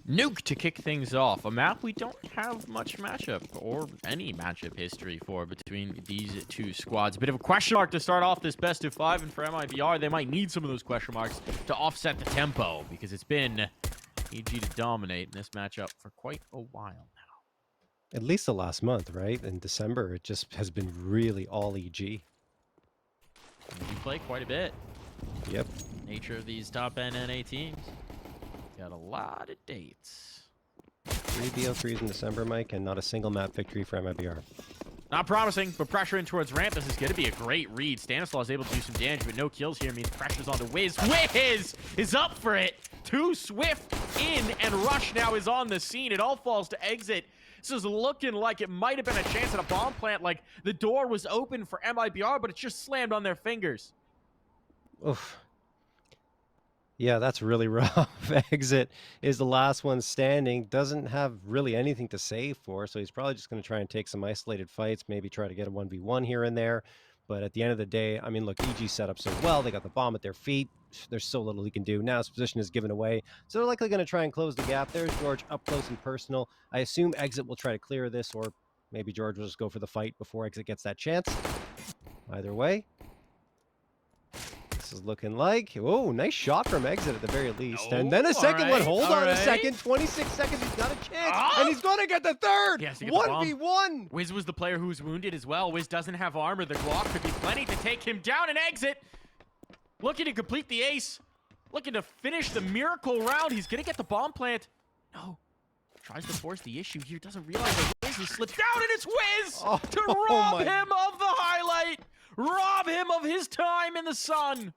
Nuke to kick things off. A map we don't have much matchup or any matchup history for between these two squads. A bit of a question mark to start off this best of 5, and for MIBR, they might need some of those question marks to offset the tempo because it's been EG to dominate in this matchup for quite a while now. At least the last month, right? In December, it just has been really all EG. We play quite a bit. Yep. Nature of these top-end NA teams. Got a lot of dates. 3 BO3s in December, Mike, and not a single map victory for MIBR. Not promising, but pressure in towards ramp. This is going to be a great read. Stanislaw is able to do some damage, but no kills here means pressure's on to Wiz. Wiz is up for it. Too swift in, and Rush now is on the scene. It all falls to exit. This is looking like it might have been a chance at a bomb plant, like the door was open for MIBR, but it's just slammed on their fingers. Oof. Yeah, that's really rough. Exit is the last one standing. Doesn't have really anything to save for, so he's probably just going to try and take some isolated fights, maybe try to get a 1v1 here and there. But at the end of the day, I mean, look, EG set up so well. They got the bomb at their feet. There's so little he can do. Now his position is given away, so they're likely going to try and close the gap. There's George up close and personal. I assume Exit will try to clear this, or maybe George will just go for the fight before Exit gets that chance. Either way, this is looking like, oh, nice shot from Exit at the very least. And then a second one. Hold on a second. 26 seconds. He's got a chance. And he's going to get the third. 1v1. Wiz was the player who was wounded as well. Wiz doesn't have armor. The Glock could be plenty to take him down. And Exit looking to complete the ace. Looking to finish the miracle round. He's going to get the bomb plant. No. Tries to force the issue here. Doesn't realize that Wiz has slipped down. And it's Wiz to rob him of the highlight. Rob him of his time in the sun.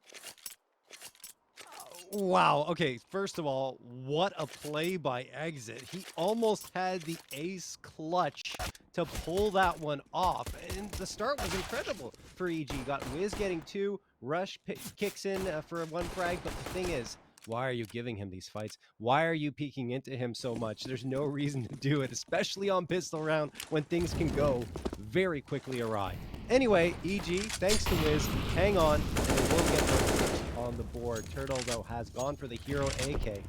Wow. Okay, first of all, what a play by Exit. He almost had the ace clutch to pull that one off. And the start was incredible for EG. Got Wiz getting 2. Rush kicks in for 1 frag. But the thing is, why are you giving him these fights? Why are you peeking into him so much? There's no reason to do it, especially on pistol round when things can go very quickly awry. Anyway, EG, thanks to Wiz, hang on, and they will get those on the board. Turtle, though, has gone for the hero AK.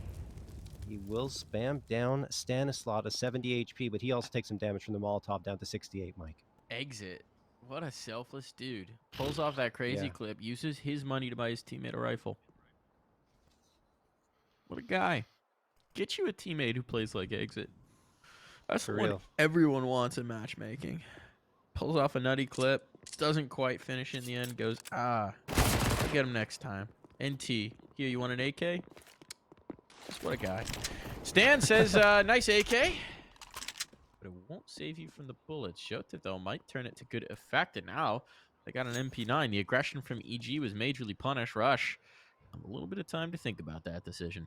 He will spam down Stanislaw to 70 HP, but he also takes some damage from the Molotov down to 68, Mike. Exit. What a selfless dude. Pulls off that crazy clip, uses his money to buy his teammate a rifle. What a guy. Get you a teammate who plays like Exit. That's for what real. Everyone wants in matchmaking. Pulls off a nutty clip. Doesn't quite finish in the end. Goes, I'll get him next time. NT. Here, you want an AK? Just what a guy. Stan says, nice AK. But it won't save you from the bullets. Jota, though, might turn it to good effect. And now, they got an MP9. The aggression from EG was majorly punished. Rush. A little bit of time to think about that decision.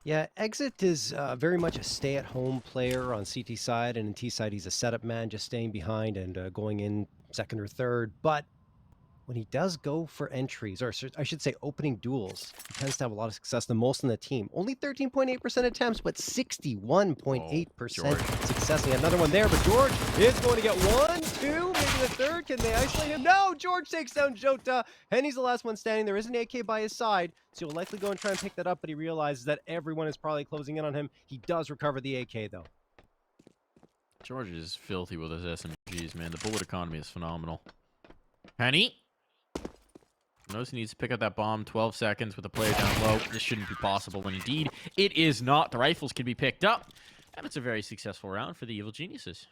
Yeah, Exit is very much a stay-at-home player on CT side, and in T side he's a setup man, just staying behind and going in second or third. But when he does go for entries, or I should say opening duels, he tends to have a lot of success, the most on the team. Only 13.8% attempts, but 61.8% success. He had another one there, but George is going to get 1, 2, maybe the third. Can they isolate him? No, George takes down Jota, and he's the last one standing. There is an AK by his side, so he'll likely go and try and pick that up, but he realizes that everyone is probably closing in on him. He does recover the AK, though. George is filthy with his SMGs, man. The bullet economy is phenomenal. Penny. Knows he needs to pick up that bomb. 12 seconds with the player down low. This shouldn't be possible when indeed it is not. The rifles can be picked up. And it's a very successful round for the Evil Geniuses.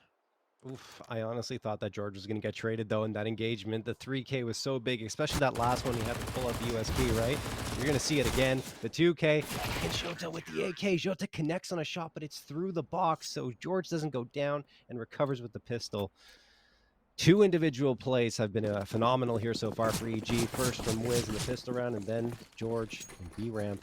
Oof, I honestly thought that George was going to get traded, though, in that engagement. The 3K was so big, especially that last one he had to pull up the USB, right? You're going to see it again. The 2K, and Jota with the AK. Jota connects on a shot, but it's through the box, so George doesn't go down and recovers with the pistol. 2 individual plays have been phenomenal here so far for EG. First from Wiz in the pistol round, and then George in B ramp,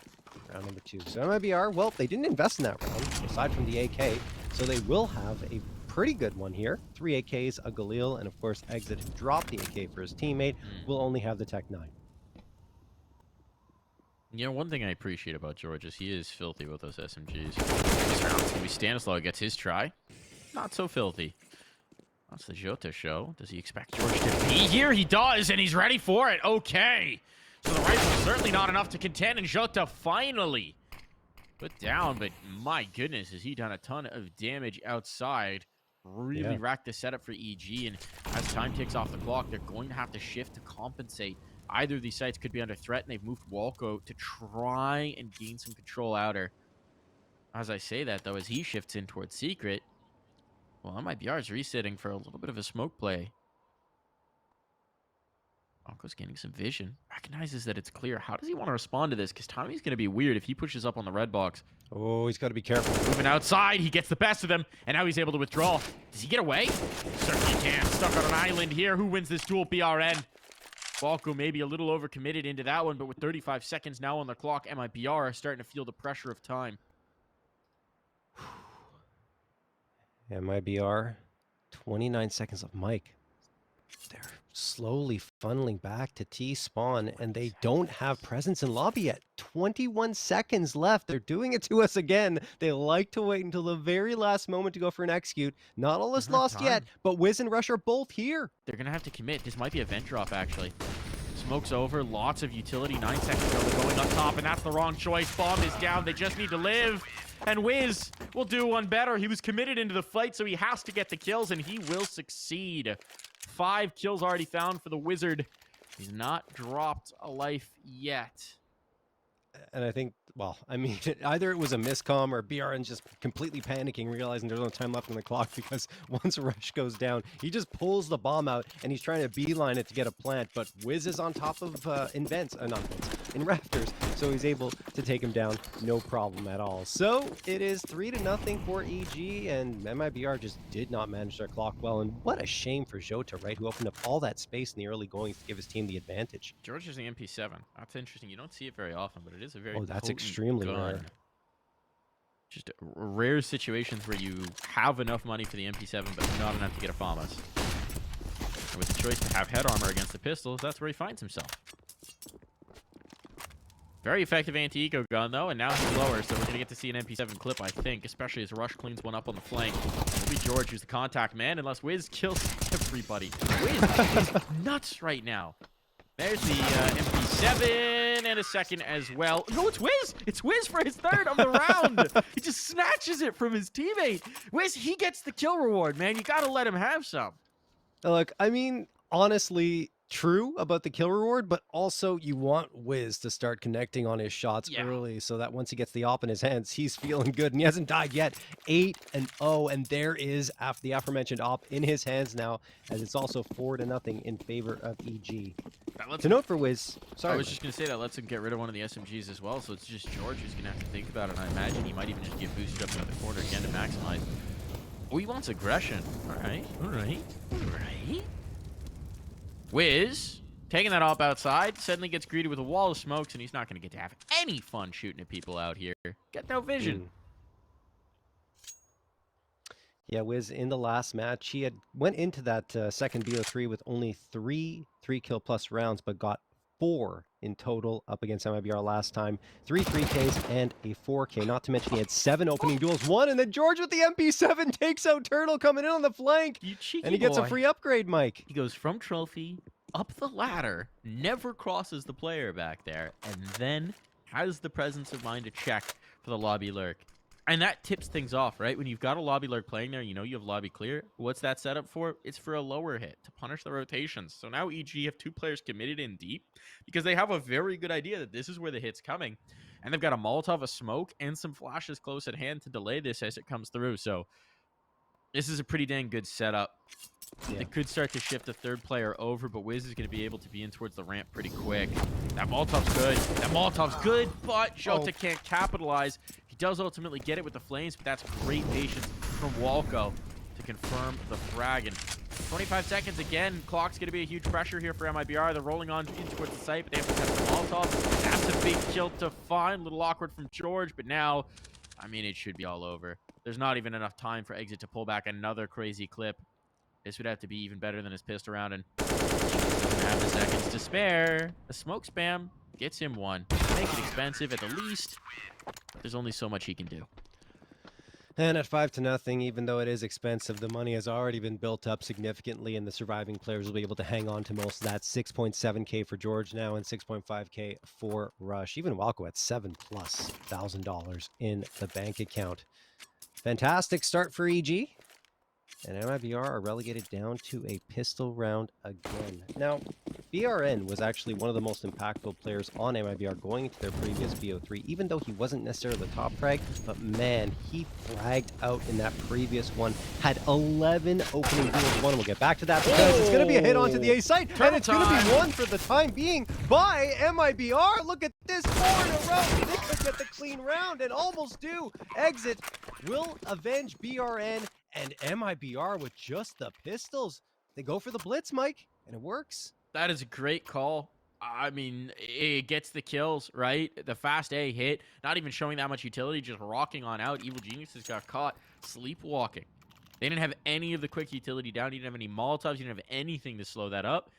round number 2. So MIBR, well, they didn't invest in that round, aside from the AK, so they will have a pretty good one here. 3 AKs, a Galil, and of course Exit, who dropped the AK for his teammate, will only have the Tech 9. You know, one thing I appreciate about George is he is filthy with those SMGs. This round's going to be Stanislaw gets his try. Not so filthy. That's the Jota show. Does he expect George to be here? He does, and he's ready for it. Okay. So of the rifle. Certainly not enough to contend, and Jota finally put down, but my goodness, has he done a ton of damage outside. Really racked the setup for EG, and as time ticks off the clock, they're going to have to shift to compensate. Either of these sites could be under threat, and they've moved Walco to try and gain some control outer. As I say that, though, as he shifts in towards Secret, well, MIBR is resetting for a little bit of a smoke play. Walco's gaining some vision. Recognizes that it's clear. How does he want to respond to this? Because timing's going to be weird if he pushes up on the red box. Oh, he's got to be careful. Moving outside, he gets the best of them, and now he's able to withdraw. Does he get away? Certainly can. Stuck on an island here. Who wins this duel? BRN. Walco maybe a little overcommitted into that one, but with 35 seconds now on the clock, MIBR are starting to feel the pressure of time. MIBR, 29 seconds of Mike. They're slowly funneling back to T-spawn, and they don't have presence in lobby yet. 21 seconds left. They're doing it to us again. They like to wait until the very last moment to go for an execute. Not all is lost yet, but Wiz and Rush are both here. They're going to have to commit. This might be a vent drop, actually. Smoke's over. Lots of utility. 9 seconds ago, they're going up top, and that's the wrong choice. Bomb is down. They just need to live. And Wiz will do one better. He was committed into the fight, so he has to get the kills, and he will succeed. 5 kills already found for the Wizard. He's not dropped a life yet. And I think, well, I mean, either it was a miscomm or BRN's just completely panicking, realizing there's no time left on the clock, because once Rush goes down, he just pulls the bomb out, and he's trying to beeline it to get a plant, but Wiz is on top of in rafters, so he's able to take him down, no problem at all. So it is 3-0 for EG, and MIBR just did not manage their clock well, and what a shame for Jota, right, who opened up all that space in the early goings to give his team the advantage. George is the MP7. That's interesting. You don't see it very often, but it is a very that's potent extremely gun. rare. Just rare situations where you have enough money for the MP7, but not enough to get a FAMAS. And with the choice to have head armor against the pistols, that's where he finds himself. Very effective anti-eco gun, though, and now he's lower, so we're going to get to see an MP7 clip, I think, especially as Rush cleans one up on the flank. It'll be George who's the contact man, unless Wiz kills everybody. Wiz is nuts right now. There's the MP7 and a second as well. No, it's Wiz! It's Wiz for his third of the round! He just snatches it from his teammate. Wiz, he gets the kill reward, man. You gotta let him have some. Look, I mean, honestly, true about the kill reward, but also you want Wiz to start connecting on his shots early, so that once he gets the op in his hands, he's feeling good, and he hasn't died yet. 8-0, and there is the aforementioned op in his hands now, as it's also 4-0 in favor of EG. To note for Wiz, sorry, I was just going to say that lets him get rid of one of the SMGs as well, so it's just George who's going to have to think about it, and I imagine he might even just get boosted up into the corner again to maximize. Oh, he wants aggression. All right. Wiz, taking that op outside, suddenly gets greeted with a wall of smokes, and he's not going to get to have any fun shooting at people out here. Got no vision. Yeah, Wiz, in the last match, he went into that second BO3 with only 3 kill plus rounds, but got 4 in total up against MIBR last time. 3 3Ks and a 4K, not to mention he had 7 opening duels, 1, and then George with the MP7 takes out Turtle coming in on the flank, and he gets a free upgrade, Mike. He goes from trophy up the ladder, never crosses the player back there, and then has the presence of mind to check for the lobby lurk. And that tips things off, right? When you've got a lobby lurk playing there, you know you have lobby clear. What's that set up for? It's for a lower hit to punish the rotations. So now EG have 2 players committed in deep because they have a very good idea that this is where the hit's coming. And they've got a Molotov, a smoke, and some flashes close at hand to delay this as it comes through. So this is a pretty dang good setup. Yeah. It could start to shift a third player over, but Wiz is going to be able to be in towards the ramp pretty quick. That Molotov's good. That Molotov's good, but Jota can't capitalize. He does ultimately get it with the flames, but that's great patience from Walco to confirm the frag. And 25 seconds again. Clock's going to be a huge pressure here for MIBR. They're rolling on in towards the site, but they have to test the Molotov. That's a big kill to find. A little awkward from George, but now, I mean, it should be all over. There's not even enough time for Exit to pull back another crazy clip. This would have to be even better than his pissed around, and doesn't have the seconds to spare. A smoke spam gets him 1. Make it expensive at the least. There's only so much he can do. And at 5-0, even though it is expensive, the money has already been built up significantly, and the surviving players will be able to hang on to most of that. 6.7K for George now, and 6.5K for Rush. Even Walco at $7,000+ in the bank account. Fantastic start for EG. And MIBR are relegated down to a pistol round again. Now, BRN was actually one of the most impactful players on MIBR going into their previous BO3, even though he wasn't necessarily the top frag, but man, he fragged out in that previous one, had 11 opening duels won. We'll get back to that because it's going to be a hit onto the A site, and it's going to be won for the time being by MIBR. Look at this, 4 in a row. They could get the clean round and almost do. Exit will avenge BRN, and MIBR with just the pistols. They go for the blitz, Mike, and it works. That is a great call. I mean, it gets the kills, right? The fast A hit, not even showing that much utility, just rocking on out. Evil Geniuses got caught sleepwalking. They didn't have any of the quick utility down. He didn't have any Molotovs. He didn't have anything to slow that up.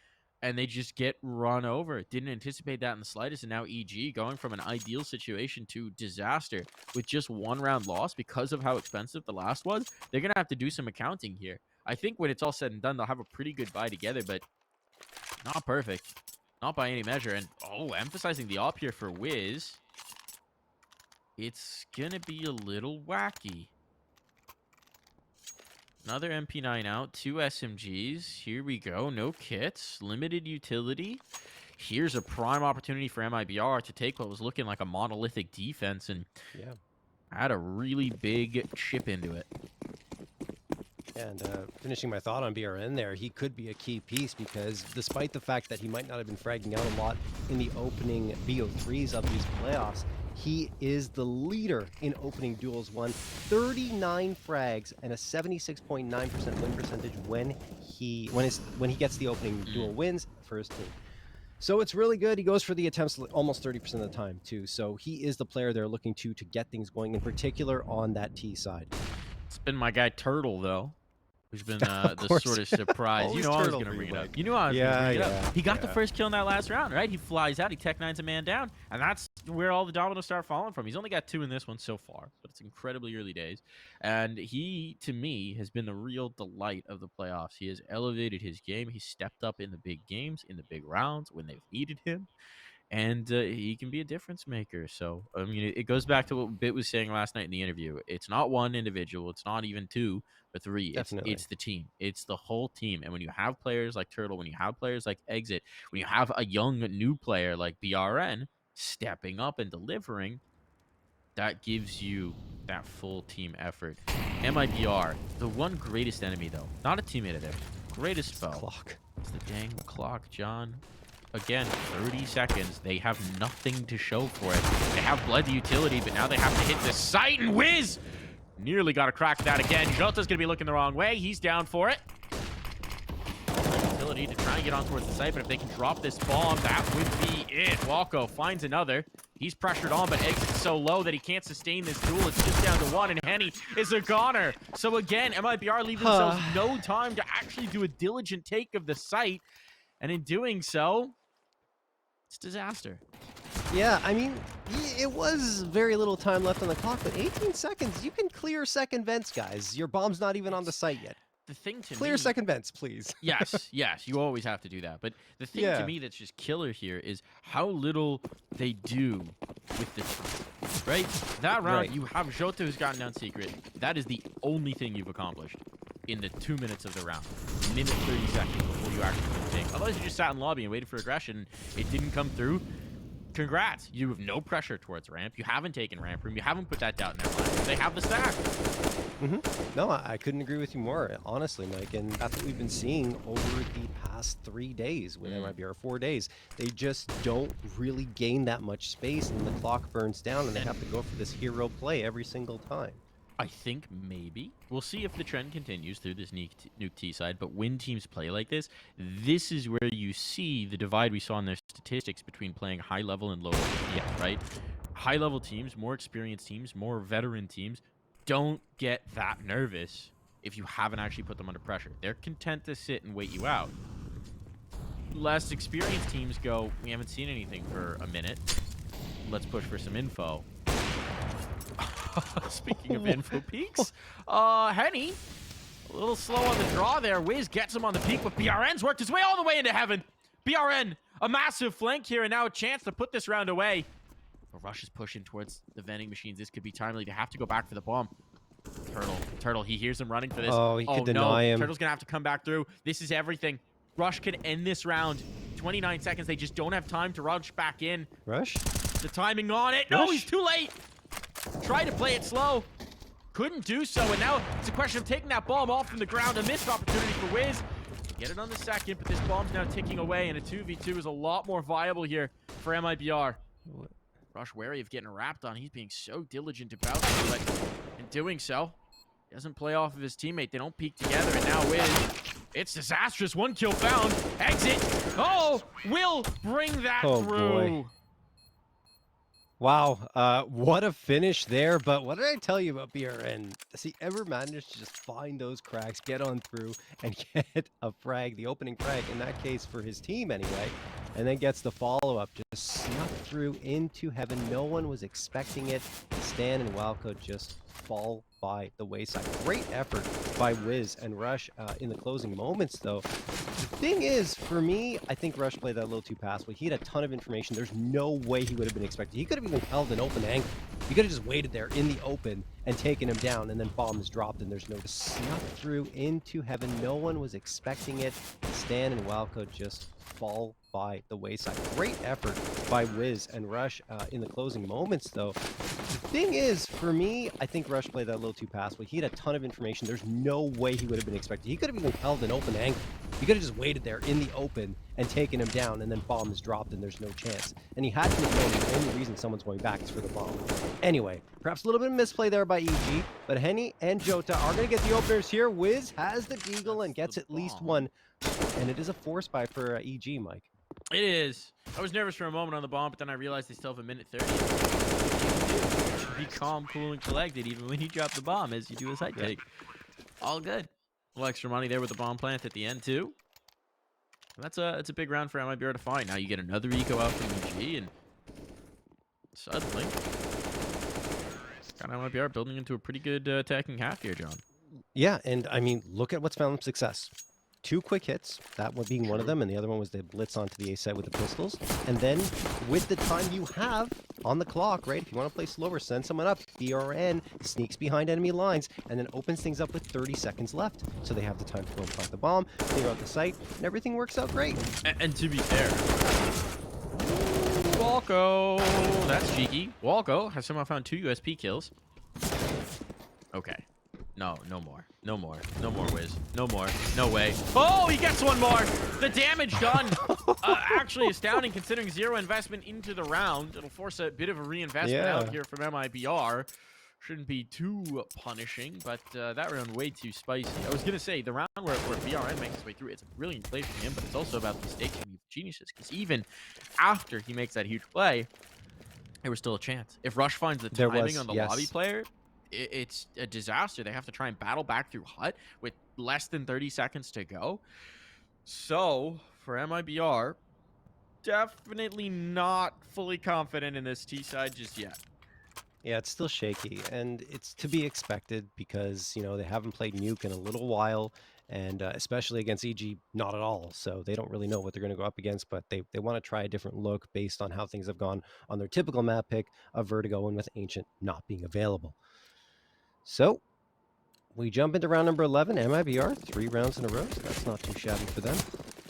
And they just get run over. Didn't anticipate that in the slightest. And now EG going from an ideal situation to disaster with just 1 round loss because of how expensive the last was. They're going to have to do some accounting here. I think when it's all said and done, they'll have a pretty good buy together, but not perfect. Not by any measure. And, oh, emphasizing the op here for Wiz. It's going to be a little wacky. Another MP9 out, 2 SMGs. Here we go, no kits, limited utility. Here's a prime opportunity for MIBR to take what was looking like a monolithic defense and add a really big chip into it. And finishing my thought on BRN there, he could be a key piece because despite the fact that he might not have been fragging out a lot in the opening BO3s of these playoffs, he is the leader in opening duels won. 39 frags and a 76.9% win percentage when he gets the opening duel wins for his team. So it's really good. He goes for the attempts almost 30% of the time too. So he is the player they're looking to get things going, in particular on that T side. It's been my guy Turtle though, who's been the sort of surprise. You know I was going to bring it up. You knew I was going to bring it up. He got the first kill in that last round, right? He flies out, he Tech 9s a man down, and that's where all the dominoes start falling from. He's only got 2 in this one so far, but it's incredibly early days. And he, to me, has been the real delight of the playoffs. He has elevated his game. He stepped up in the big games, in the big rounds when they've needed him. And he can be a difference maker. So, I mean, it goes back to what Bit was saying last night in the interview. It's not one individual. It's not even 2 or 3. It's the team. It's the whole team. And when you have players like Turtle, when you have players like Exit, when you have a young new player like BRN stepping up and delivering, that gives you that full team effort. MIBR, the one greatest enemy, though. Not a teammate of theirs. Greatest foe. Clock. It's the dang clock, John. Again, 30 seconds. They have nothing to show for it. They have bled the utility, but now they have to hit the site, and Wiz nearly got a crack at that again. Jota's going to be looking the wrong way. He's down for it. Utility to try and get on towards the site, but if they can drop this bomb, that would be it. Walco finds another. He's pressured on, but Exit's so low that he can't sustain this duel. It's just down to 1, and Henny is a goner. So again, MIBR leave themselves no time to actually do a diligent take of the site, and in doing so, it's disaster. Yeah, I mean, it was very little time left on the clock, but 18 seconds, you can clear second vents, guys. Your bomb's not even on the site yet. The thing to clear me, second vents, please. yes, you always have to do that. But the thing to me that's just killer here is how little they do with the time, right? That round, you have Jota who's gotten down secret. That is the only thing you've accomplished in the 2 minutes of the round. Minute 30 seconds before you actually do the thing. Otherwise, you just sat in lobby and waited for aggression. It didn't come through. Congrats. You have no pressure towards ramp. You haven't taken ramp room. You haven't put that doubt in their mind. They have the stack. No, I couldn't agree with you more, honestly, Mike. And that's what we've been seeing over the past 3 days with MIBR, 4 days. They just don't really gain that much space, and the clock burns down, and they have to go for this hero play every single time. I think maybe. We'll see if the trend continues through this Nuke T side, but when teams play like this is where you see the divide we saw in their statistics between playing high level and low level. Yeah, right? High level teams, more experienced teams, more veteran teams, don't get that nervous if you haven't actually put them under pressure. They're content to sit and wait you out. Less experienced teams go, we haven't seen anything for a minute. Let's push for some info. Speaking of info peaks, Henny, a little slow on the draw there. Wiz gets him on the peak, but BRN's worked his way all the way into heaven. BRN, a massive flank here, and now a chance to put this round away. But Rush is pushing towards the vending machines. This could be timely. They have to go back for the bomb. Turtle, he hears him running for this. Oh, he could deny him. Turtle's gonna have to come back through. This is everything. Rush can end this round. 29 seconds. They just don't have time to rush back in. Rush? The timing on it. No, Rush? he's too late. Tried to play it slow. Couldn't do so. And now it's a question of taking that bomb off from the ground. A missed opportunity for Wiz. Get it on the second, but this bomb's now ticking away, and a 2v2 is a lot more viable here for MIBR. Rush wary of getting wrapped on. He's being so diligent about it, but in doing so, he doesn't play off of his teammate. They don't peek together, and now Wiz, it's disastrous. 1 kill found. Exit. Oh, will bring that through. Boy. Wow, what a finish there, but what did I tell you about BRN? Does he ever manage to just find those cracks, get on through, and get a frag, the opening frag, in that case for his team anyway, and then gets the follow-up, just snuck through into heaven. No one was expecting it. Stan and Wildcode just fall by the wayside. Great effort by Wiz and Rush in the closing moments, though. The thing is, for me, I think Rush played that a little too passively. He had a ton of information. There's no way he would have been expected. He could have even held an open angle. He could have just waited there in the open and taken him down, and then bomb is dropped, and there's no snuck through into heaven. No one was expecting it. Stan and Wildcode just fall by the wayside. Great effort by Wiz and Rush in the closing moments, though. The thing is, for me, I think Rush played that a little too passively. He had a ton of information. There's no way he would have been expected. He could have even held an open angle. He could have just waited there in the open and taken him down, and then bomb is dropped, and there's no chance. And he had to have known the only reason someone's going back is for the bomb. Anyway, perhaps a little bit of misplay there by EG, but Henny and Jota are going to get the openers here. Wiz has the deagle and gets at least one, and it is a force buy for EG, Mike. It is. I was nervous for a moment on the bomb, but then I realized they still have a minute 30. Be calm, cool, and collected even when you drop the bomb, as you do a side take. All good. A little extra money there with the bomb plant at the end, too. And it's a big round for MIBR to find. Now you get another eco out from EG, and suddenly, got MIBR building into a pretty good attacking half here, John. Yeah, and I mean, look at what's found them success. 2 quick hits, that one being one of them, and the other one was the blitz onto the A side with the pistols. And then, with the time you have on the clock, right, if you want to play slower, send someone up. BRN sneaks behind enemy lines, and then opens things up with 30 seconds left. So they have the time to go and plant the bomb, clear out the site, and everything works out great. And to be fair, Walko, that's cheeky. Walko has somehow found 2 USP kills. Okay. No more. No more, Wiz. No more. No way. Oh, he gets one more. The damage done. Actually astounding considering 0 investment into the round. It'll force a bit of a reinvestment out here from MIBR. Shouldn't be too punishing, but that round way too spicy. I was going to say, the round where BRN makes his way through, it's a brilliant play from him, but it's also about the mistakes from Geniuses, because even after he makes that huge play, there was still a chance. If Rush finds the timing on the lobby player, it's a disaster. They have to try and battle back through Hut with less than 30 seconds to go. So, for MIBR, definitely not fully confident in this T side just yet. Yeah, it's still shaky, and it's to be expected because, you know, they haven't played Nuke in a little while, and especially against EG, not at all. So they don't really know what they're going to go up against, but they want to try a different look based on how things have gone on their typical map pick of Vertigo and with Ancient not being available. So we jump into round number 11. MIBR, 3 rounds in a row, so that's not too shabby for them.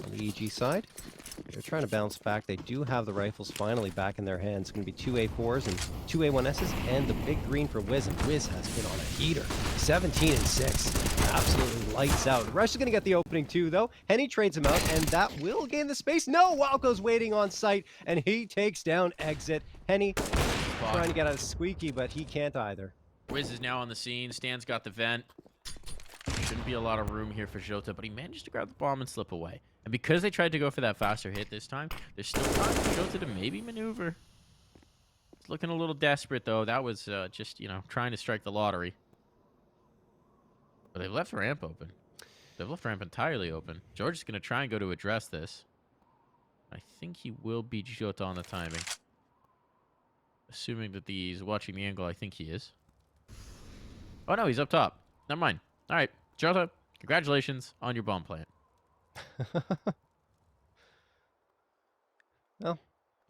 On the EG side, they're trying to bounce back. They do have the rifles finally back in their hands. It's going to be 2 A4s and 2 A1Ss, and the big green for Wiz. And Wiz has been on a heater. 17 and 6. Absolutely lights out. Rush is going to get the opening too, though. Henny trades him out, and that will gain the space. No, Walko's waiting on site, and he takes down Exit. Henny trying to get out of Squeaky, but he can't either. Wiz is now on the scene. Stan's got the vent. Shouldn't be a lot of room here for Jota, but he managed to grab the bomb and slip away. And because they tried to go for that faster hit this time, there's still time for Jota to maybe maneuver. It's looking a little desperate, though. That was just, you know, trying to strike the lottery. But they've left the ramp open. They've left the ramp entirely open. George is going to try and go to address this. I think he will beat Jota on the timing. Assuming that he's watching the angle, I think he is. Oh, no, he's up top. Never mind. All right, Jota, congratulations on your bomb plant. Well,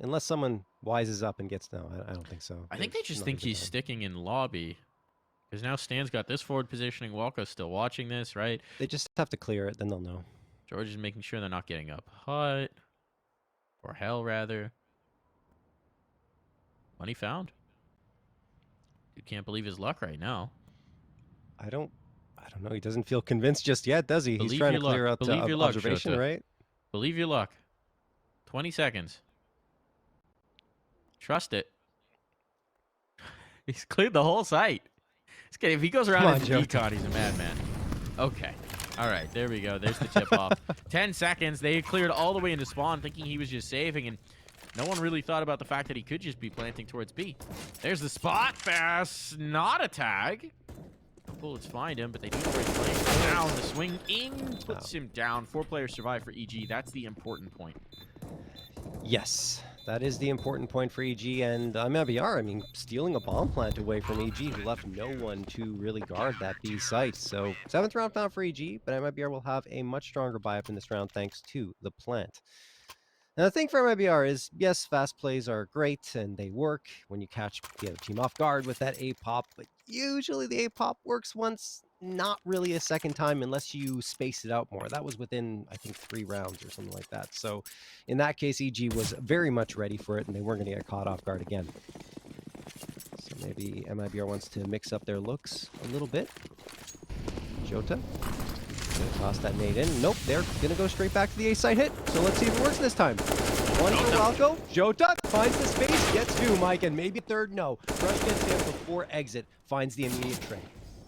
unless someone wises up and gets... No, I don't think so. I think they There's just nothing think to he's ban. sticking in lobby. Because now Stan's got this forward positioning. Walko's still watching this, right? They just have to clear it, then they'll know. George is making sure they're not getting up hut. Or hell, rather. Money found. Dude can't believe his luck right now. I don't know. He doesn't feel convinced just yet, does he? He's Believe trying to your clear luck. out Believe your luck, observation, Jota. right? Believe your luck. 20 seconds. Trust it. He's cleared the whole site. He's kidding. If he goes around Come on, into Jota. decon, he's a madman. Okay. All right. There we go. There's the tip off. 10 seconds. They cleared all the way into spawn, thinking he was just saving, and no one really thought about the fact that he could just be planting towards B. There's the spot pass. Not a tag. Bullets find him, but they do know where he's playing. Down. The swing in puts him down. 4 players survive for EG. That's the important point. Yes, that is the important point for EG, and MIBR, I mean, stealing a bomb plant away from EG, who left no one to really guard that B site. So, 7th round found for EG, but MIBR will have a much stronger buy-up in this round thanks to the plant. Now, the thing for MIBR is, yes, fast plays are great, and they work when you catch the other team off guard with that A-pop, but usually the A-pop works once, not really a second time, unless you space it out more. That was within, I think, 3 rounds or something like that. So, in that case, EG was very much ready for it, and they weren't going to get caught off guard again. So maybe MIBR wants to mix up their looks a little bit. Jota. Gonna toss that nade in. Nope, they're gonna go straight back to the A site hit. So let's see if it works this time. One for Walco. Jota finds the space, gets 2, Mike, and maybe 3rd. No. Rush gets him before exit, finds the immediate trade.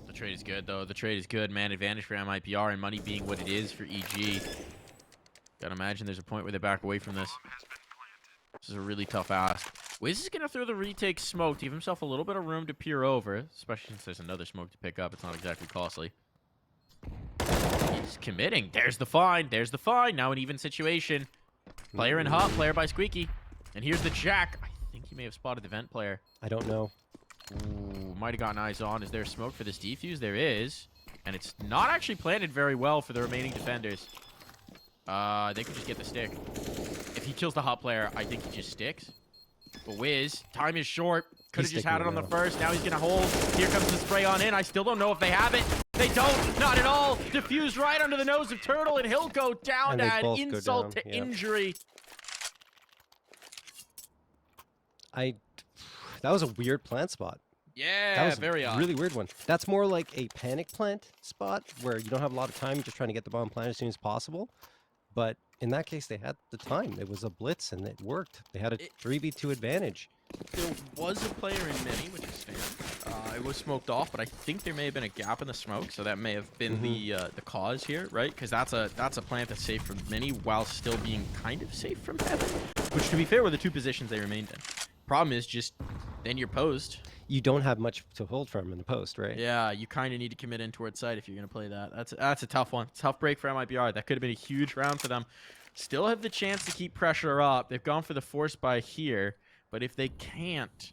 The trade is good, though. The trade is good. Man advantage for MIBR, and money being what it is for EG. Gotta imagine there's a point where they back away from this. This is a really tough ask. Wiz is gonna throw the retake smoke to give himself a little bit of room to peer over, especially since there's another smoke to pick up. It's not exactly costly. He's committing. There's the find. There's the find. Now an even situation. Player in hot, player by Squeaky. And here's the jack. I think he may have spotted the vent player. I don't know. Ooh, might have gotten eyes on. Is there smoke for this defuse? There is. And it's not actually planted very well for the remaining defenders. They could just get the stick. If he kills the hot player, I think he just sticks. But Wiz, time is short. Could have just had it on the first. Now he's going to hold. Here comes the spray on in. I still don't know if they have it. They don't. Not at all. Diffused right under the nose of Turtle, and he'll go down And to they add both go insult down, to yeah. injury. That was a weird plant spot. That Yeah, was very a odd. really weird one. That's more like a panic plant spot where you don't have a lot of time. You're just trying to get the bomb planted as soon as possible. But in that case, they had the time. It was a blitz, and it worked. They had a 3v2 advantage. There was a player in mini, which is Stan. It was smoked off, but I think there may have been a gap in the smoke, so that may have been the cause here, right? Because that's a plant that's safe from mini while still being kind of safe from heaven. Which, to be fair, were the 2 positions they remained in. Problem is just then you're post. You don't have much to hold from in the post, right? Yeah, you kind of need to commit in towards side if you're going to play that. That's a tough one. Tough break for MIBR. That could have been a huge round for them. Still have the chance to keep pressure up. They've gone for the force buy here, but if they can't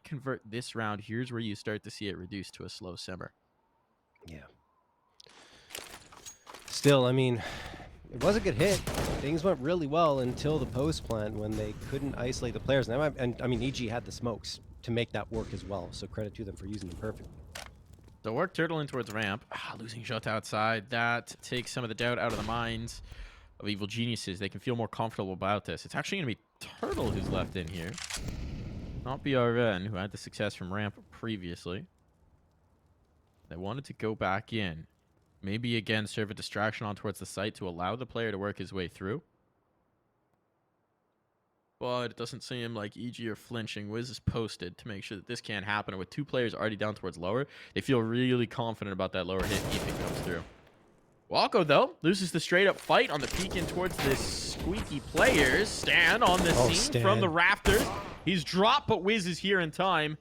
convert this round, here's where you start to see it reduce to a slow simmer. Yeah. Still, I mean, it was a good hit. Things went really well until the post plant when they couldn't isolate the players. And I mean, EG had the smokes to make that work as well. So credit to them for using them perfectly. So work Turtle in towards ramp. Losing shot outside. That takes some of the doubt out of the minds of evil geniuses. They can feel more comfortable about this. It's actually going to be Turtle who's left in here. Not BRN, who had the success from ramp previously. They wanted to go back in. Maybe, again, serve a distraction on towards the site to allow the player to work his way through. But it doesn't seem like EG are flinching. Wiz is posted to make sure that this can't happen. And with 2 players already down towards lower, they feel really confident about that lower hit if it comes through. Walko, though, loses the straight-up fight on the peek in towards the Squeaky players. Stan on the scene Stan. from the rafters. He's dropped, but Wiz is here in time.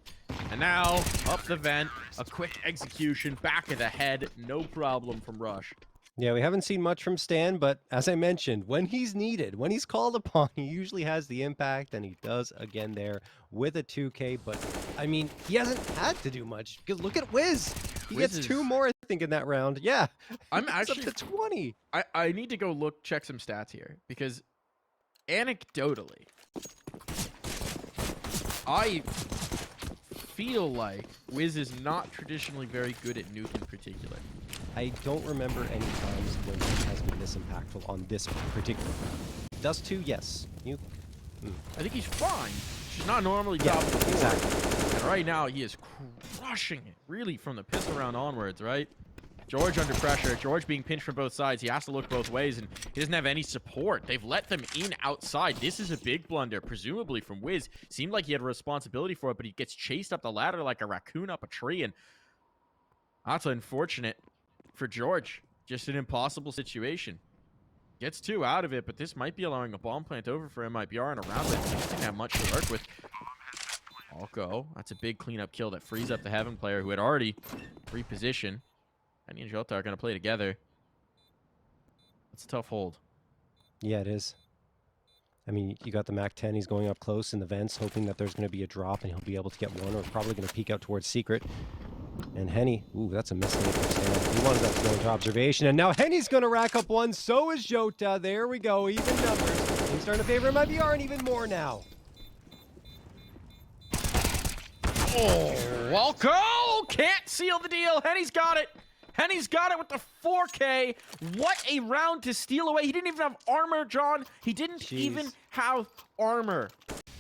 And now, up the vent, a quick execution, back of the head, no problem from Rush. Yeah, we haven't seen much from Stan, but as I mentioned, when he's needed, when he's called upon, he usually has the impact, and he does again there with a 2K. But I mean, he hasn't had to do much because look at Wiz. He Wiz gets is- 2 more, I think, in that round. Yeah, I'm it's up actually to 20. I need to go check some stats here because anecdotally, I feel like Wiz is not traditionally very good at Nuke in particular. I don't remember any times when he has been this impactful on this particular round. Dust 2, yes. You, I think he's fine. She's not normally yeah, top of the board. exactly. And right now, he is crushing it, really, from the pistol round onwards, right? George under pressure. George being pinched from both sides. He has to look both ways, and he doesn't have any support. They've let them in outside. This is a big blunder, presumably from Wiz. Seemed like he had a responsibility for it, but he gets chased up the ladder like a raccoon up a tree, and that's unfortunate for George. Just an impossible situation. Gets 2 out of it, but this might be allowing a bomb plant over for MIBR in a round that he didn't have much to work with. I'll go. That's a big cleanup kill that frees up the Heaven player who had already repositioned. Henny and Jota are going to play together. That's a tough hold. Yeah, it is. I mean, you got the MAC-10. He's going up close in the vents, hoping that there's going to be a drop, and he'll be able to get one, or probably going to peek out towards Secret. And Henny, ooh, that's a mistake for Stan. He wanted that to go into observation, and now Henny's going to rack up one. So is Jota. There we go, even numbers. He's starting to favor MIBR, and even more now. Oh, Walco can't seal the deal. Henny's got it. Henny's got it with the 4K. What a round to steal away. He didn't even have armor, John. He didn't even have armor.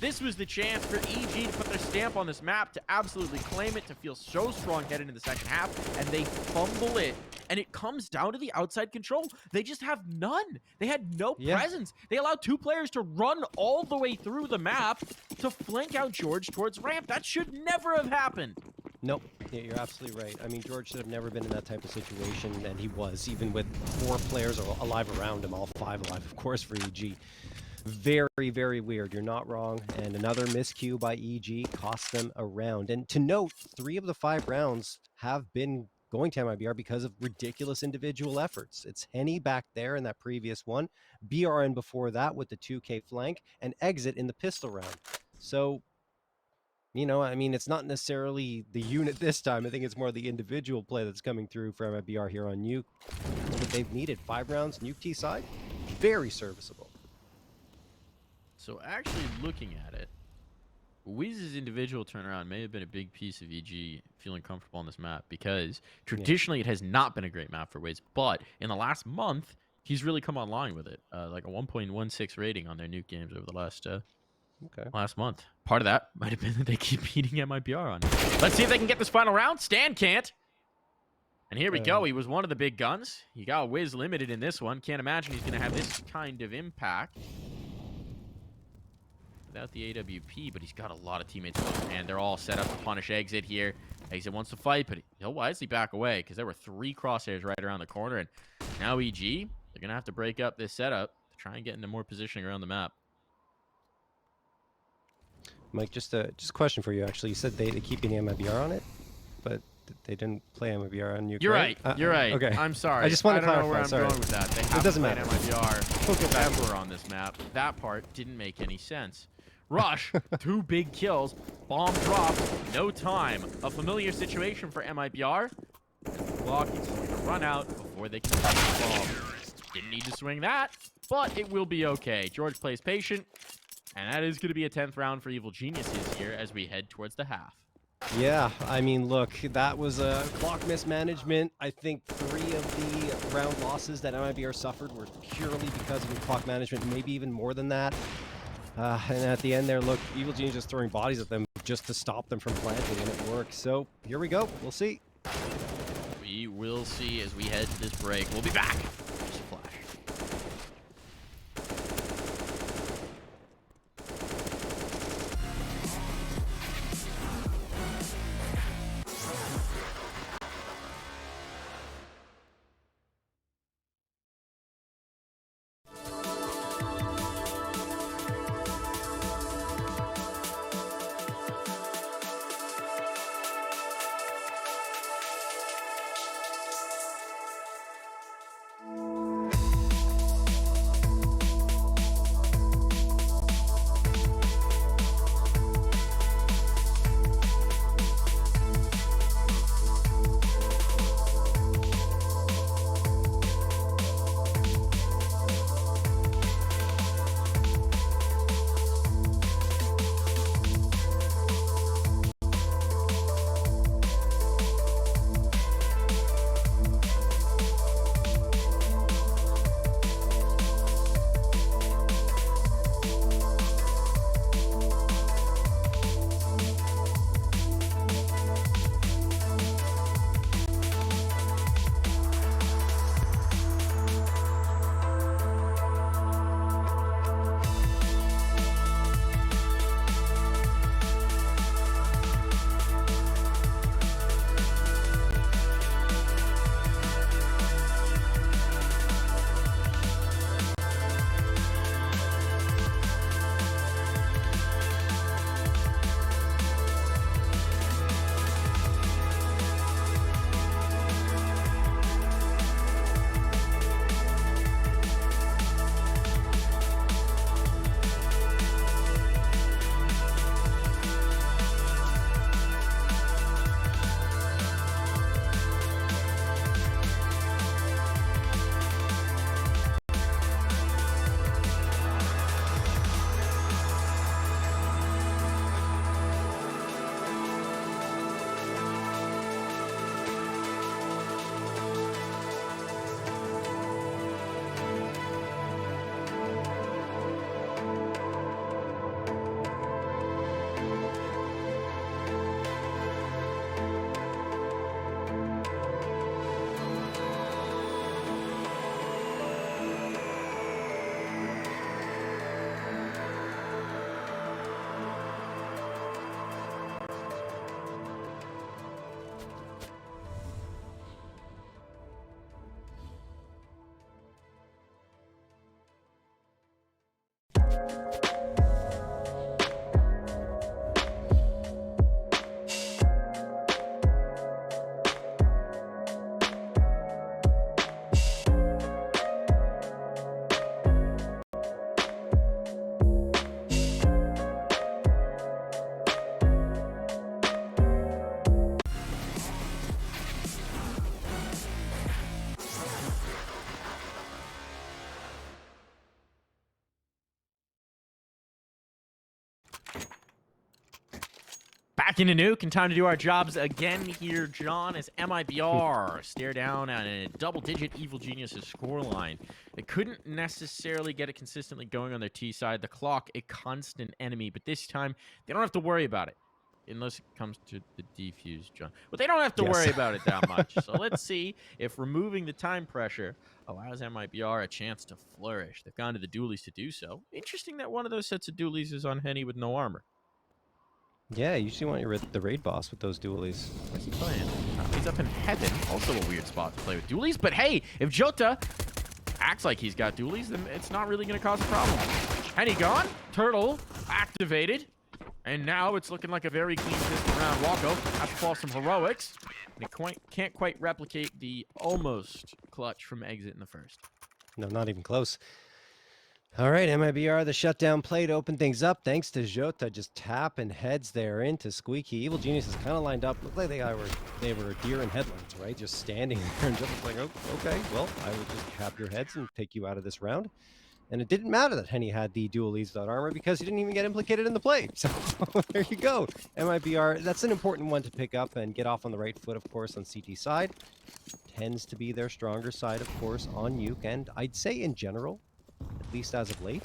This was the chance for EG to put their stamp on this map, to absolutely claim it, to feel so strong headed into the second half, and they fumble it. And it comes down to the outside control. They just have none. They had no presence. They allowed 2 players to run all the way through the map to flank out George towards ramp. That should never have happened. Nope. Yeah, you're absolutely right. I mean, George should have never been in that type of situation, and he was, even with 4 players alive around him, all 5 alive, of course, for EG. Very, very weird. You're not wrong. And another miscue by EG cost them a round. And to note, 3 of the 5 rounds have been going to MIBR because of ridiculous individual efforts. It's Henny back there in that previous one, BRN before that with the 2K flank, and Exit in the pistol round. So, you know, I mean, it's not necessarily the unit this time. I think it's more the individual play that's coming through for MIBR here on Nuke. But they've needed 5 rounds, Nuke T side, very serviceable. So actually looking at it, Wiz's individual turnaround may have been a big piece of EG feeling comfortable on this map, because traditionally it has not been a great map for Wiz, but in the last month, he's really come online with it. Like a 1.16 rating on their Nuke games over the last month. Part of that might have been that they keep beating MIBR on it. Let's see if they can get this final round. Stan can't. And here we go. He was one of the big guns. He got Wiz limited in this one. Can't imagine he's going to have this kind of impact without the AWP, but he's got a lot of teammates close, and they're all set up to punish Exit here. Exit wants to fight, but he'll wisely back away because there were 3 crosshairs right around the corner, and now EG, they're going to have to break up this setup to try and get into more positioning around the map. Mike, just a question for you, actually. You said they keep beating MIBR on it, but they didn't play MIBR on Nuke. You're right. You're right. Okay. I'm sorry. I just want to don't know clarify. where I'm going with that. They haven't doesn't played matter. MIBR ever on this map. That part didn't make any sense. Rush, 2 big kills, bomb dropped, no time. A familiar situation for MIBR. Clock is going to run out before they can plant the bomb. Didn't need to swing that, but it will be okay. George plays patient, and that is going to be a 10th round for Evil Geniuses here as we head towards the half. Yeah, I mean, look, that was a clock mismanagement. I think 3 of the round losses that MIBR suffered were purely because of the clock management, maybe even more than that. And at the end there, look, Evil Genius just throwing bodies at them just to stop them from planting, and it worked. So here we go. We'll see. We will see as we head to this break. We'll be back. Just a flash. Back into Nuke, and time to do our jobs again here, John, as MIBR stare down at a double-digit Evil Geniuses scoreline. They couldn't necessarily get it consistently going on their T side. The clock, a constant enemy, but this time, they don't have to worry about it. Unless it comes to the defuse, John. But they don't have to worry about it that much. So let's see if removing the time pressure allows MIBR a chance to flourish. They've gone to the dualies to do so. Interesting that one of those sets of dualies is on Henny with no armor. Yeah, you usually want the raid boss with those dualies. Where's he playing? He's up in heaven. Also a weird spot to play with dualies. But hey, if Jota acts like he's got dualies, then it's not really going to cause a problem. Henny gone. Turtle activated. And now it's looking like a very clean system around Wacko. Has to fall some heroics. And he can't quite replicate the almost clutch from exit in the first. No, not even close. All right, MIBR, the shutdown play to open things up. Thanks to Jota just tapping heads there into Squeaky. Evil Genius is kind of lined up. Looked like they were deer in headlights, right? Just standing there and Jota's like, oh, okay, well, I will just cap your heads and take you out of this round. And it didn't matter that Henny had the dualies without armor because he didn't even get implicated in the play. So there you go. MIBR, that's an important one to pick up and get off on the right foot, of course, on CT side. Tends to be their stronger side, of course, on Nuke. And I'd say in general, at least as of late,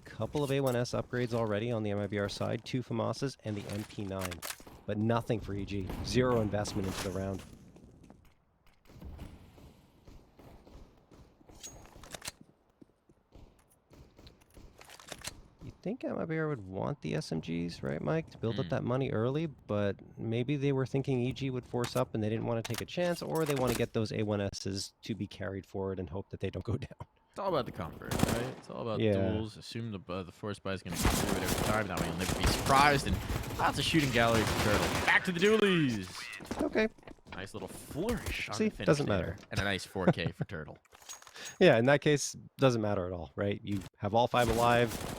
couple of A1S upgrades already on the MIBR side. 2 FAMASas and the MP9. But nothing for EG. 0 investment into the round. Think MIBR would want the SMGs, right, Mike, to build up that money early, but maybe they were thinking EG would force up and they didn't want to take a chance, or they want to get those A1Ss to be carried forward and hope that they don't go down. It's all about the comfort, right? It's all about duels. Assume the force buy is going to come through it every time. That way you'll never be surprised. And lots of shooting gallery for Turtle. Back to the dualies. Okay. Nice little flourish on See, the finish doesn't there. matter. And a nice 4K for Turtle. Yeah, in that case, doesn't matter at all, right? You have all 5 alive.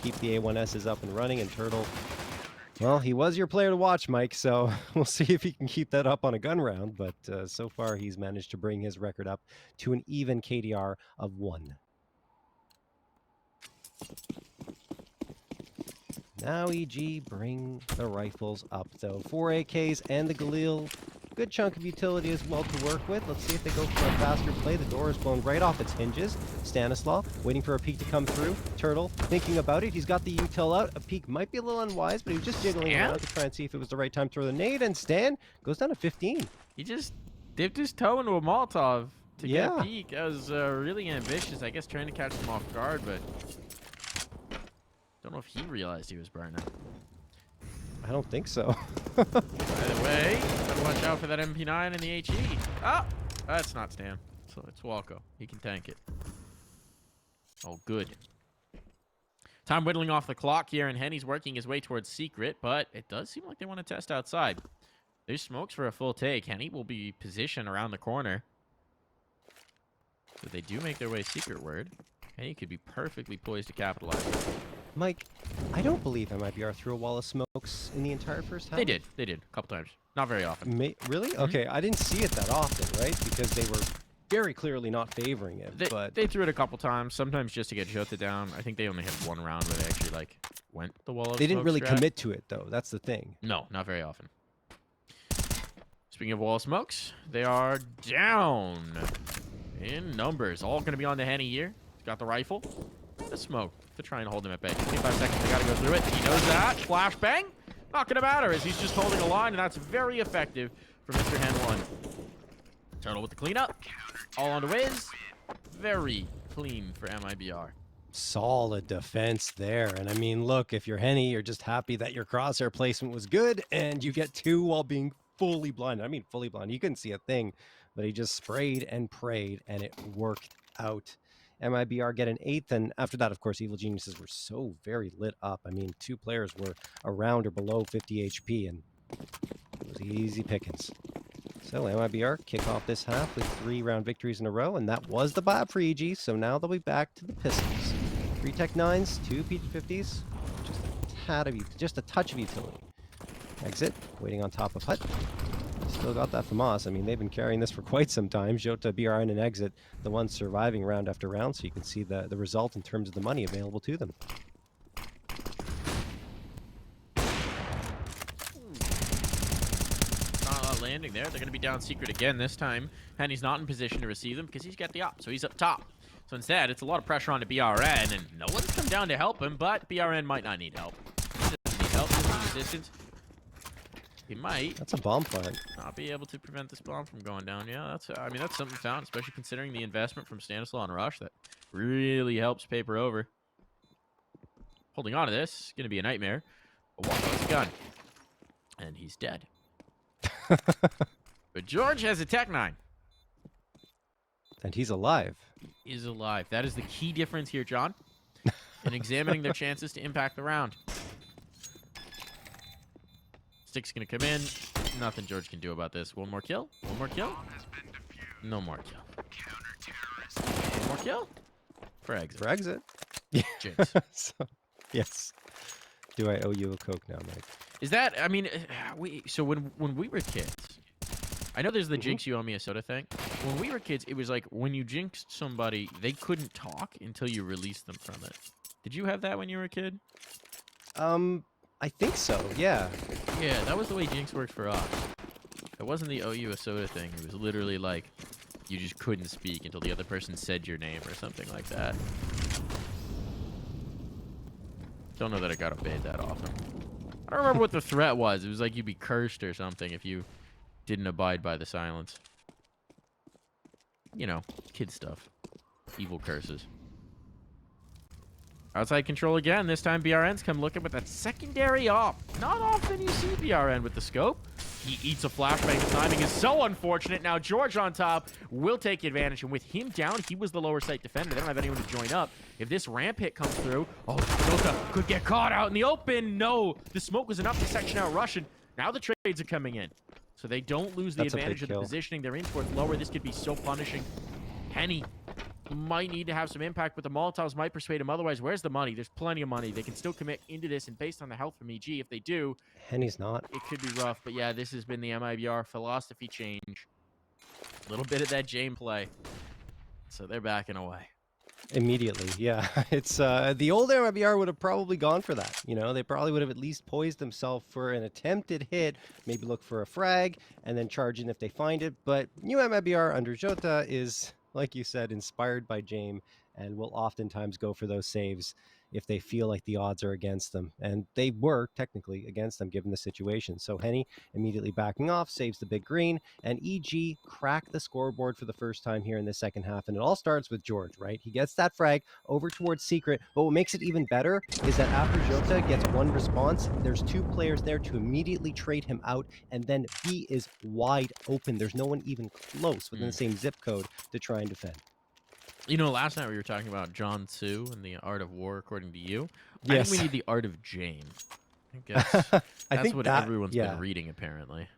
Keep the A1Ss up and running, and Turtle, well, he was your player to watch, Mike, so we'll see if he can keep that up on a gun round, but so far he's managed to bring his record up to an even KDR of 1. Now EG bring the rifles up, though. 4 AKs and the Galil. Good chunk of utility as well to work with. Let's see if they go for a faster play. The door is blown right off its hinges. Stanislaw waiting for a peek to come through. Turtle thinking about it. He's got the util out. A peek might be a little unwise, but he was just jiggling around to try and see if it was the right time to throw the nade. And Stan goes down to 15. He just dipped his toe into a Molotov to get a peek. That was really ambitious. I guess trying to catch him off guard, but don't know if he realized he was burning. I don't think so. By the way, gotta watch out for that MP9 and the HE. Oh, that's not Stan. So it's Walco. He can tank it. Oh, good. Time whittling off the clock here, and Henny's working his way towards Secret, but it does seem like they want to test outside. There's smokes for a full take. Henny will be positioned around the corner. So they do make their way Secret-ward. Henny could be perfectly poised to capitalize. Mike, I don't believe MIBR threw a wall of smokes in the entire first half. They did. They did. A couple times. Not very often. Really? Okay, I didn't see it that often, right? Because they were very clearly not favoring it. They threw it a couple times, sometimes just to get Jota down. I think they only had one round where they actually, like, went the wall of They didn't really strat. commit to it, though. That's the thing. No, not very often. Speaking of wall of smokes, they are down in numbers. All going to be on the Henny here. He's got the rifle. The smoke to try and hold him at bay. 25 seconds, they got to go through it. He knows that. Flashbang. Not going to matter as he's just holding a line, and that's very effective for Mr. Hen 1. Turtle with the cleanup. All on the whiz. Very clean for MIBR. Solid defense there. And I mean, look, if you're Henny, you're just happy that your crosshair placement was good, and you get 2 while being fully blind. I mean, fully blind. You couldn't see a thing, but he just sprayed and prayed, and it worked out. MIBR get an 8th, and after that, of course, Evil Geniuses were so very lit up. I mean, 2 players were around or below 50 HP, and it was easy pickings. So MIBR kick off this half with 3 round victories in a row, and that was the bad for EG, so now they'll be back to the Pistols. 3 Tech 9s, 2 PG50s, just a touch of utility. Exit, waiting on top of hut. Still got that FAMAS. I mean, they've been carrying this for quite some time. Jota, BRN, and Exit, the ones surviving round after round, so you can see the result in terms of the money available to them. landing there. They're going to be down secret again this time. Henny's not in position to receive them because he's got the op, so he's up top. So instead, it's a lot of pressure on to BRN, and no one's come down to help him, but BRN might not need help. He doesn't need help, he doesn't need assistance. He might That's a bomb plant. not be able to prevent this bomb from going down. Yeah, that's something found, especially considering the investment from Stanislaw and Rush that really helps paper over. Holding on to this, going to be a nightmare. A walk with a gun. And he's dead. But George has a Tech 9. And he's alive. He is alive. That is the key difference here, John. In examining their chances to impact the round. Stick's going to come in. Nothing George can do about this. One more kill. One more kill. No more kill. One more kill. For exit. For exit. Jinx. So, yes. Do I owe you a Coke now, Mike? Is that, I mean, so when we were kids, I know there's the jinx you owe me a soda thing. When we were kids, it was like when you jinxed somebody, they couldn't talk until you released them from it. Did you have that when you were a kid? I think so, yeah. Yeah, that was the way jinx worked for us. It wasn't the owe you a soda thing. It was literally like you just couldn't speak until the other person said your name or something like that. Don't know that it got obeyed that often. I don't remember what the threat was. It was like you'd be cursed or something if you didn't abide by the silence. You know, kid stuff. Evil curses. Outside control again. This time BRN's come looking with that secondary op. Not often you see BRN with the scope. He eats a flashbang. The timing is so unfortunate. Now George on top will take advantage. And with him down, he was the lower site defender. They don't have anyone to join up. If this ramp hit comes through, oh, Jota could get caught out in the open. No, the smoke was enough to section out Russian. Now the trades are coming in. So they don't lose the advantage of the positioning. They're in towards lower. This could be so punishing. Henny might need to have some impact, but the Molotovs might persuade him. Otherwise, where's the money? There's plenty of money. They can still commit into this, and based on the health from EG, if they do, Henny's not. it could be rough. But yeah, this has been the MIBR philosophy change. A little bit of that Jane play. So they're backing away. Immediately, yeah. It's the old MIBR would have probably gone for that. You know, they probably would have at least poised themselves for an attempted hit, maybe look for a frag, and then charge in if they find it. But new MIBR under Jota is, like you said, inspired by Jame, and will oftentimes go for those saves if they feel like the odds are against them. And they were technically against them given the situation. So Henny immediately backing off, saves the big green, and EG cracked the scoreboard for the first time here in the second half. And it all starts with George, right? He gets that frag over towards Secret, but what makes it even better is that after Jota gets one response, there's two players there to immediately trade him out, and then B is wide open. There's no one even close within the same zip code to try and defend. You know, last night we were talking about John Tzu and the art of war, according to you. Yes. I think we need the art of Jane. I think that's, I think what that, everyone's yeah, been reading, apparently.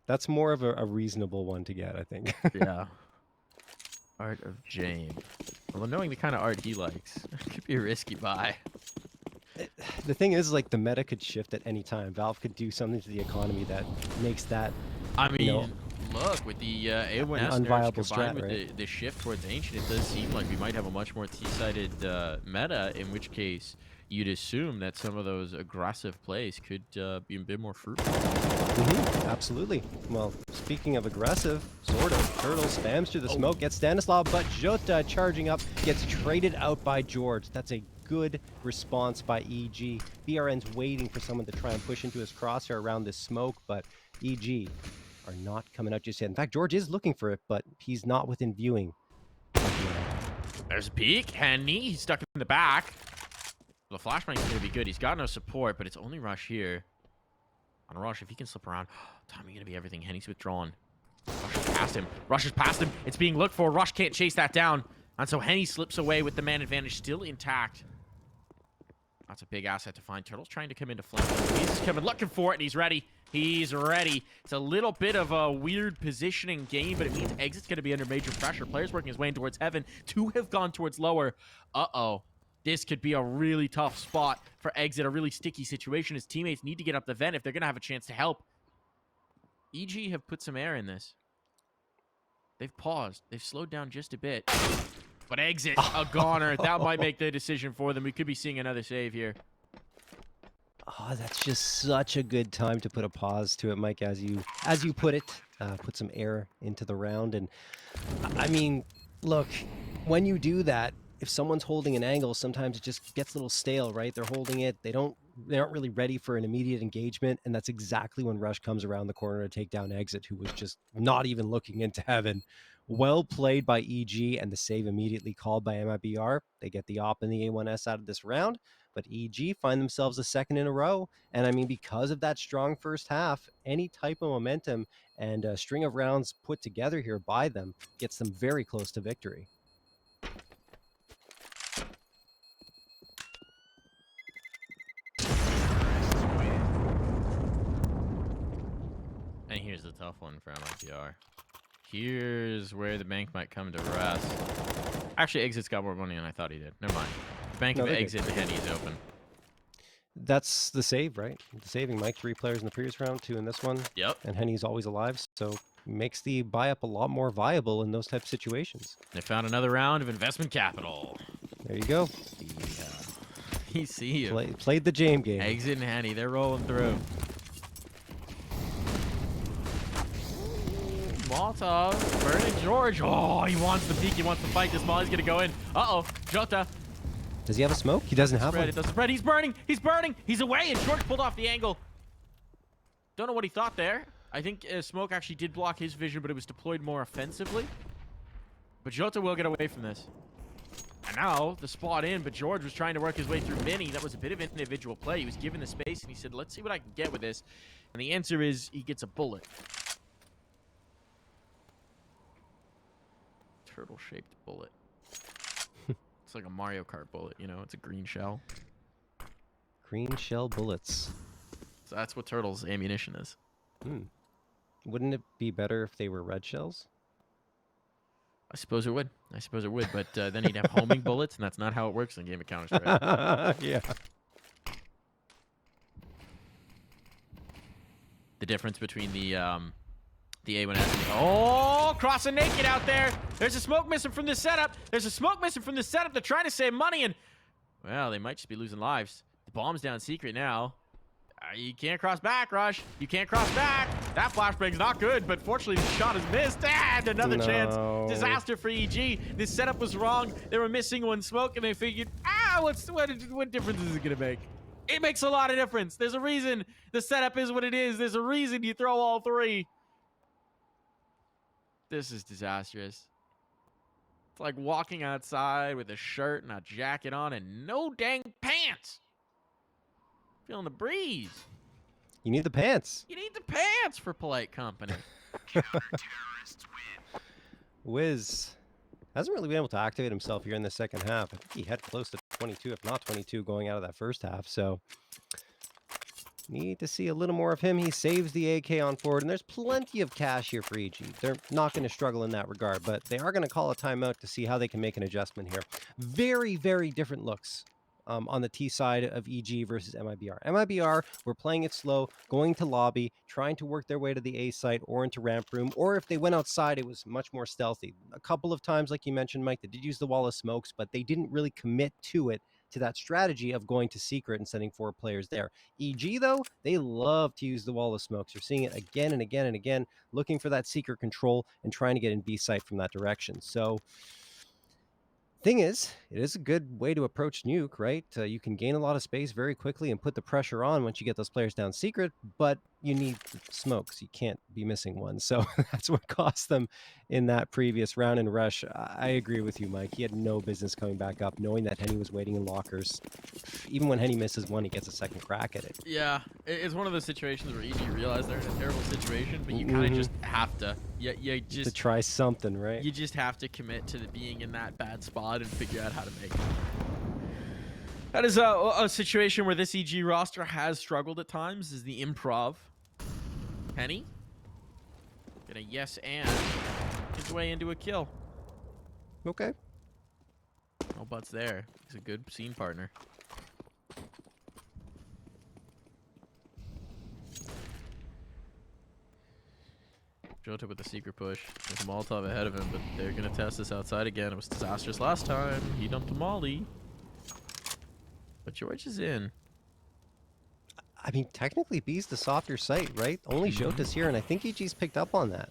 that's more of a reasonable one to get, I think. Yeah. Art of Jane. Well, knowing the kind of art he likes, it could be a risky buy. The thing is, like, the meta could shift at any time. Valve could do something to the economy that makes that, I mean, you know, look, with the A1S an unviable nerfs combined strat, with right? the shift towards Ancient, it does seem like we might have a much more T-sided meta, in which case you'd assume that some of those aggressive plays could be a bit more fruitful. Absolutely. Well, speaking of aggressive, sort of, Turtle spams through the smoke, gets Stanislav, but Jota charging up, gets traded out by George. That's a good response by EG. BRN's waiting for someone to try and push into his crosshair around this smoke, but EG are not coming out just yet. In fact, George is looking for it, but he's not within viewing. There's a peek. Henny, he's stuck in the back. The flashbang's going to be good. He's got no support, but it's only Rush here. On Rush, if he can slip around, timing going to be everything. Henny's withdrawn. Rush is past him. Rush is past him. It's being looked for. Rush can't chase that down. And so Henny slips away with the man advantage still intact. That's a big asset to find. Turtle's trying to come into flank. He's coming looking for it, and he's ready. He's ready. It's a little bit of a weird positioning game, but it means Exit's going to be under major pressure. Players working his way in towards heaven. Two have gone towards lower. Uh-oh. This could be a really tough spot for Exit, a really sticky situation. His teammates need to get up the vent if they're going to have a chance to help. EG have put some air in this. They've paused. They've slowed down just a bit. But Exit, a goner. That might make the decision for them. We could be seeing another save here. Oh, that's just such a good time to put a pause to it, Mike, as you put it. Put some air into the round, and I mean, look, when you do that, if someone's holding an angle, sometimes it just gets a little stale, right? They're holding it, they aren't really ready for an immediate engagement, and that's exactly when Rush comes around the corner to take down Exit, who was just not even looking into heaven. Well played by EG, and the save immediately called by MIBR. They get the op and the A1S out of this round, but EG find themselves a second in a row. And I mean, because of that strong first half, any type of momentum and a string of rounds put together here by them gets them very close to victory. And here's the tough one for MIBR. Here's where the bank might come to rest. Actually, Exit's got more money than I thought he did. Never mind. The bank of Exit, the Henny is open. That's the save, right? The saving, Mike. 3 players in the previous round, 2 in this one. Yep. And Henny's always alive, so makes the buy-up a lot more viable in those type of situations. They found another round of investment capital. There you go. You see you. Played the Jame game. Exit and Henny, they're rolling through. Molotov, burning George. Oh, he wants the peek. He wants to fight. This Molly's going to go in. Uh-oh. Jota. Does he have a smoke? He doesn't have one. It doesn't spread. He's burning. He's burning. He's away, and George pulled off the angle. Don't know what he thought there. I think smoke actually did block his vision, but it was deployed more offensively. But Jota will get away from this. And now, the spot in, but George was trying to work his way through Mini. That was a bit of an individual play. He was given the space, and he said, let's see what I can get with this. And the answer is he gets a bullet. Turtle-shaped bullet. It's like a Mario Kart bullet, you know? It's a green shell. Green shell bullets. So that's what Turtle's ammunition is. Wouldn't it be better if they were red shells? I suppose it would. But then he'd have homing bullets, and that's not how it works in a game of Counter-Strike. Yeah. The difference between the A1S and the... Oh, crossing naked out there. There's a smoke missing from the setup. They're trying to save money, and... Well, they might just be losing lives. The bomb's down secret now. You can't cross back, Rush. You can't cross back. That flashbang's not good, but fortunately the shot is missed. And another chance. Disaster for EG. This setup was wrong. They were missing one smoke, and they figured, what difference is it going to make? It makes a lot of difference. There's a reason the setup is what it is. There's a reason you throw all 3. This is disastrous. It's like walking outside with a shirt and a jacket on and no dang pants. Feeling the breeze. You need the pants. You need the pants for polite company. Wiz hasn't really been able to activate himself here in the second half. I think he had close to 22, if not 22, going out of that first half. So need to see a little more of him. He saves the AK on forward, and there's plenty of cash here for EG. They're not going to struggle in that regard, but they are going to call a timeout to see how they can make an adjustment here. Very, very different looks on the T side of EG versus MIBR. MIBR were playing it slow, going to lobby, trying to work their way to the A site or into ramp room, or if they went outside, it was much more stealthy. A couple of times, like you mentioned, Mike, they did use the wall of smokes, but they didn't really commit to it, to that strategy of going to secret and sending 4 players there. EG, though, they love to use the wall of smokes. You're seeing it again and again and again, looking for that secret control and trying to get in B site from that direction. So thing is, it is a good way to approach Nuke, right? You can gain a lot of space very quickly and put the pressure on once you get those players down secret, but you need smokes. You can't be missing one. So that's what cost them in that previous round in Rush. I agree with you, Mike. He had no business coming back up, knowing that Henny was waiting in lockers. Even when Henny misses one, he gets a second crack at it. Yeah, it's one of those situations where EG realize they're in a terrible situation, but you kind of just have to. You just to try something, right? You just have to commit to being in that bad spot and figure out how to make it. That is a situation where this EG roster has struggled at times, is the improv. Henny get a yes and his way into a kill. Okay. No buts there. He's a good scene partner. Jota with the secret push. There's a Molotov ahead of him, but they're going to test this outside again. It was disastrous last time. He dumped a Molly. But George is in. I mean, technically B's the softer site, right? Only Jota's here, and I think EG's picked up on that.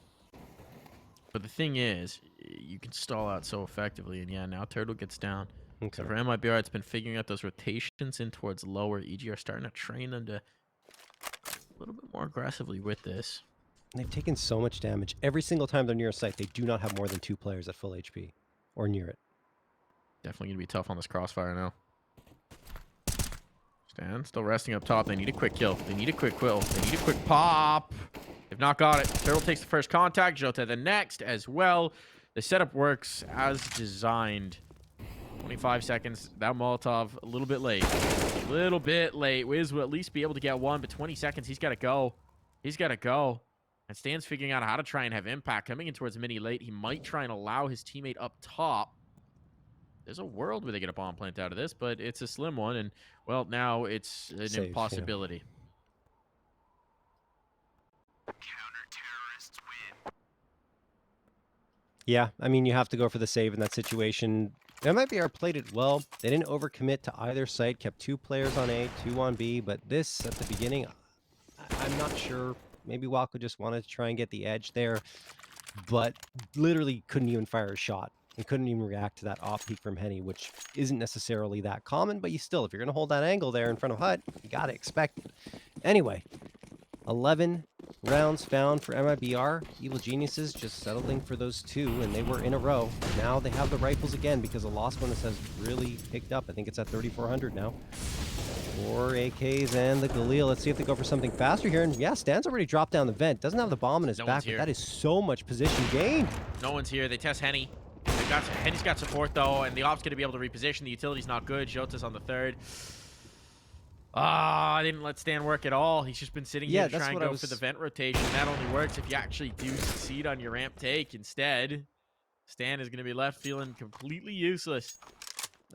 But the thing is, you can stall out so effectively, and yeah, now Turtle gets down. Okay. So for MIBR, it's been figuring out those rotations in towards lower. EG are starting to train them to a little bit more aggressively with this. They've taken so much damage. Every single time they're near a site, they do not have more than 2 players at full HP. Or near it. Definitely going to be tough on this crossfire now. Stan still resting up top. They need a quick kill. They need a quick kill. They need a quick pop. They've not got it. Turtle takes the first contact. Jota the next as well. The setup works as designed. 25 seconds. That Molotov a little bit late. A little bit late. Wiz will at least be able to get one, but 20 seconds. He's got to go. He's got to go. And Stan's figuring out how to try and have impact. Coming in towards mini late. He might try and allow his teammate up top. There's a world where they get a bomb plant out of this, but it's a slim one. And, well, now it's an Safe, impossibility. Yeah, I mean, you have to go for the save in that situation. MIBR played it well. They didn't overcommit to either site, kept 2 players on A, 2 on B, but this, at the beginning, I'm not sure. Maybe Walco just wanted to try and get the edge there, but literally couldn't even fire a shot and couldn't even react to that off-peak from Henny, which isn't necessarily that common, but you still, if you're going to hold that angle there in front of Hut, you got to expect it. Anyway, 11 rounds found for MIBR. Evil Geniuses just settling for those 2, and they were in a row. Now they have the rifles again because the lost bonus has really picked up. I think it's at 3,400 now. 4 AKs and the Galil. Let's see if they go for something faster here. And yeah, Stan's already dropped down the vent. Doesn't have the bomb in his back, but that is so much position gained. No one's here. They test Henny. Henny's got support, though, and the op's going to be able to reposition. The utility's not good. Jota's on the 3rd. I didn't let Stan work at all. He's just been sitting here to try and go for the vent rotation. That only works if you actually do succeed on your ramp take. Instead, Stan is going to be left feeling completely useless.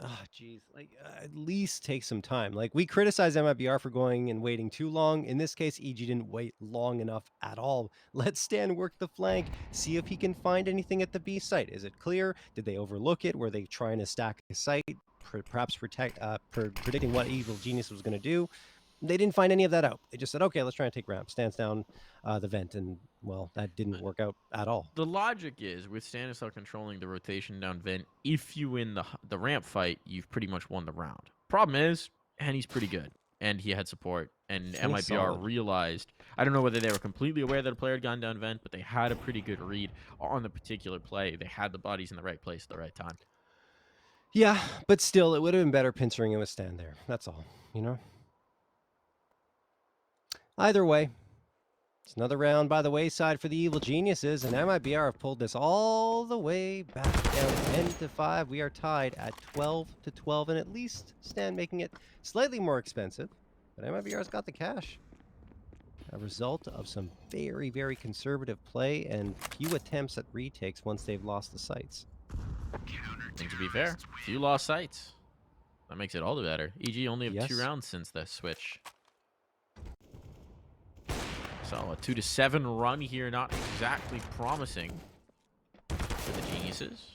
Oh, jeez. Like, at least take some time. Like, we criticize MIBR for going and waiting too long. In this case, EG didn't wait long enough at all. Let Stan work the flank, see if he can find anything at the B site. Is it clear? Did they overlook it? Were they trying to stack a site? Perhaps predicting what Evil Genius was going to do. They didn't find any of that out. They just said, okay, let's try and take ramp. Stands down the vent, and, well, that didn't work out at all. The logic is, with Stanislaw controlling the rotation down vent, if you win the ramp fight, you've pretty much won the round. Problem is, Henny's pretty good, and he had support, and MIBR realized, I don't know whether they were completely aware that a player had gone down vent, but they had a pretty good read on the particular play. They had the bodies in the right place at the right time. Yeah, but still, it would have been better pinchering him with Stan there. That's all, you know? Either way, it's another round by the wayside for the Evil Geniuses, and MIBR have pulled this all the way back down 10-5. We are tied at 12-12, and at least Stan making it slightly more expensive, but MIBR's got the cash. A result of some very, very conservative play and few attempts at retakes once they've lost the sites. And to be fair, few lost sites. That makes it all the better. EG only have 2 Yes. rounds since the switch. So a 2-7 run here, not exactly promising for the Geniuses.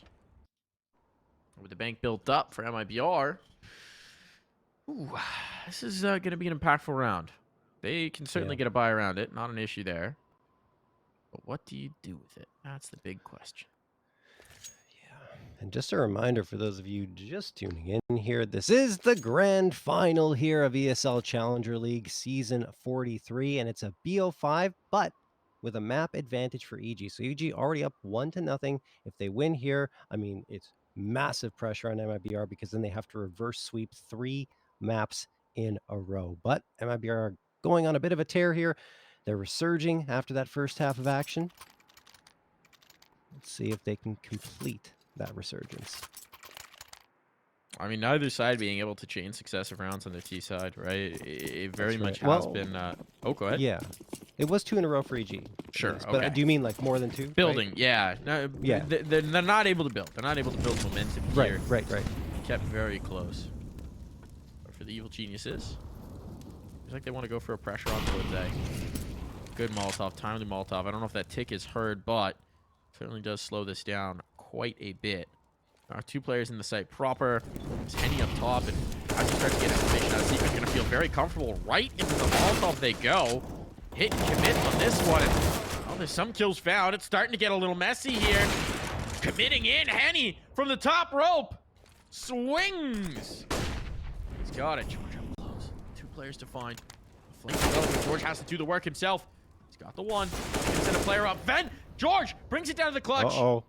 With the bank built up for MIBR, this is going to be an impactful round. They can certainly get a buy around it, not an issue there. But what do you do with it? That's the big question. And just a reminder for those of you just tuning in here, this is the grand final here of ESL Challenger League Season 43, and it's a BO5, but with a map advantage for EG. So EG already up 1-0. If they win here, I mean, it's massive pressure on MIBR because then they have to reverse sweep 3 maps in a row. But MIBR are going on a bit of a tear here. They're resurging after that first half of action. Let's see if they can complete that resurgence. I mean, neither side being able to chain successive rounds on the T side, right? It very much has Well, been. Oh, go ahead. Yeah, it was 2 in a row for EG. Sure. Yes, Okay. But do you mean like more than 2? Building, right? yeah. No, Yeah. They're not able to build. They're not able to build momentum here. Right. Kept very close. But for the Evil Geniuses, looks like they want to go for a pressure on towards A. Good Molotov, timely Molotov. I don't know if that tick is heard, but certainly does slow this down quite a bit. Our 2 players in the site proper. It's Henny up top, and as he starts to get information out of Secret, going to feel very comfortable right into the Molotov they go. Hit and commit on this one. And, oh, there's some kills found. It's starting to get a little messy here. Committing in, Henny from the top rope. Swings. He's got it. George up close. 2 players to find. George has to do the work himself. He's got the one. He's gonna send a player up. George brings it down to the clutch. Uh-oh.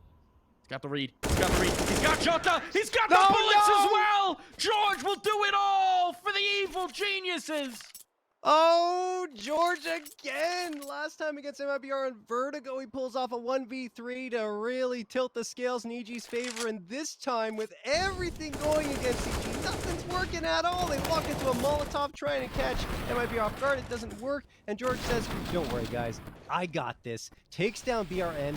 He's got the read. He's got the read. He's got Jota. He's got the bullets as well. George will do it all for the evil geniuses. Oh, George again! Last time against MIBR on Vertigo, he pulls off a 1v3 to really tilt the scales in EG's favor, and this time, with everything going against EG, nothing's working at all. They walk into a Molotov trying to catch MIBR off guard. It doesn't work, and George says, don't worry, guys. I got this. Takes down BRN.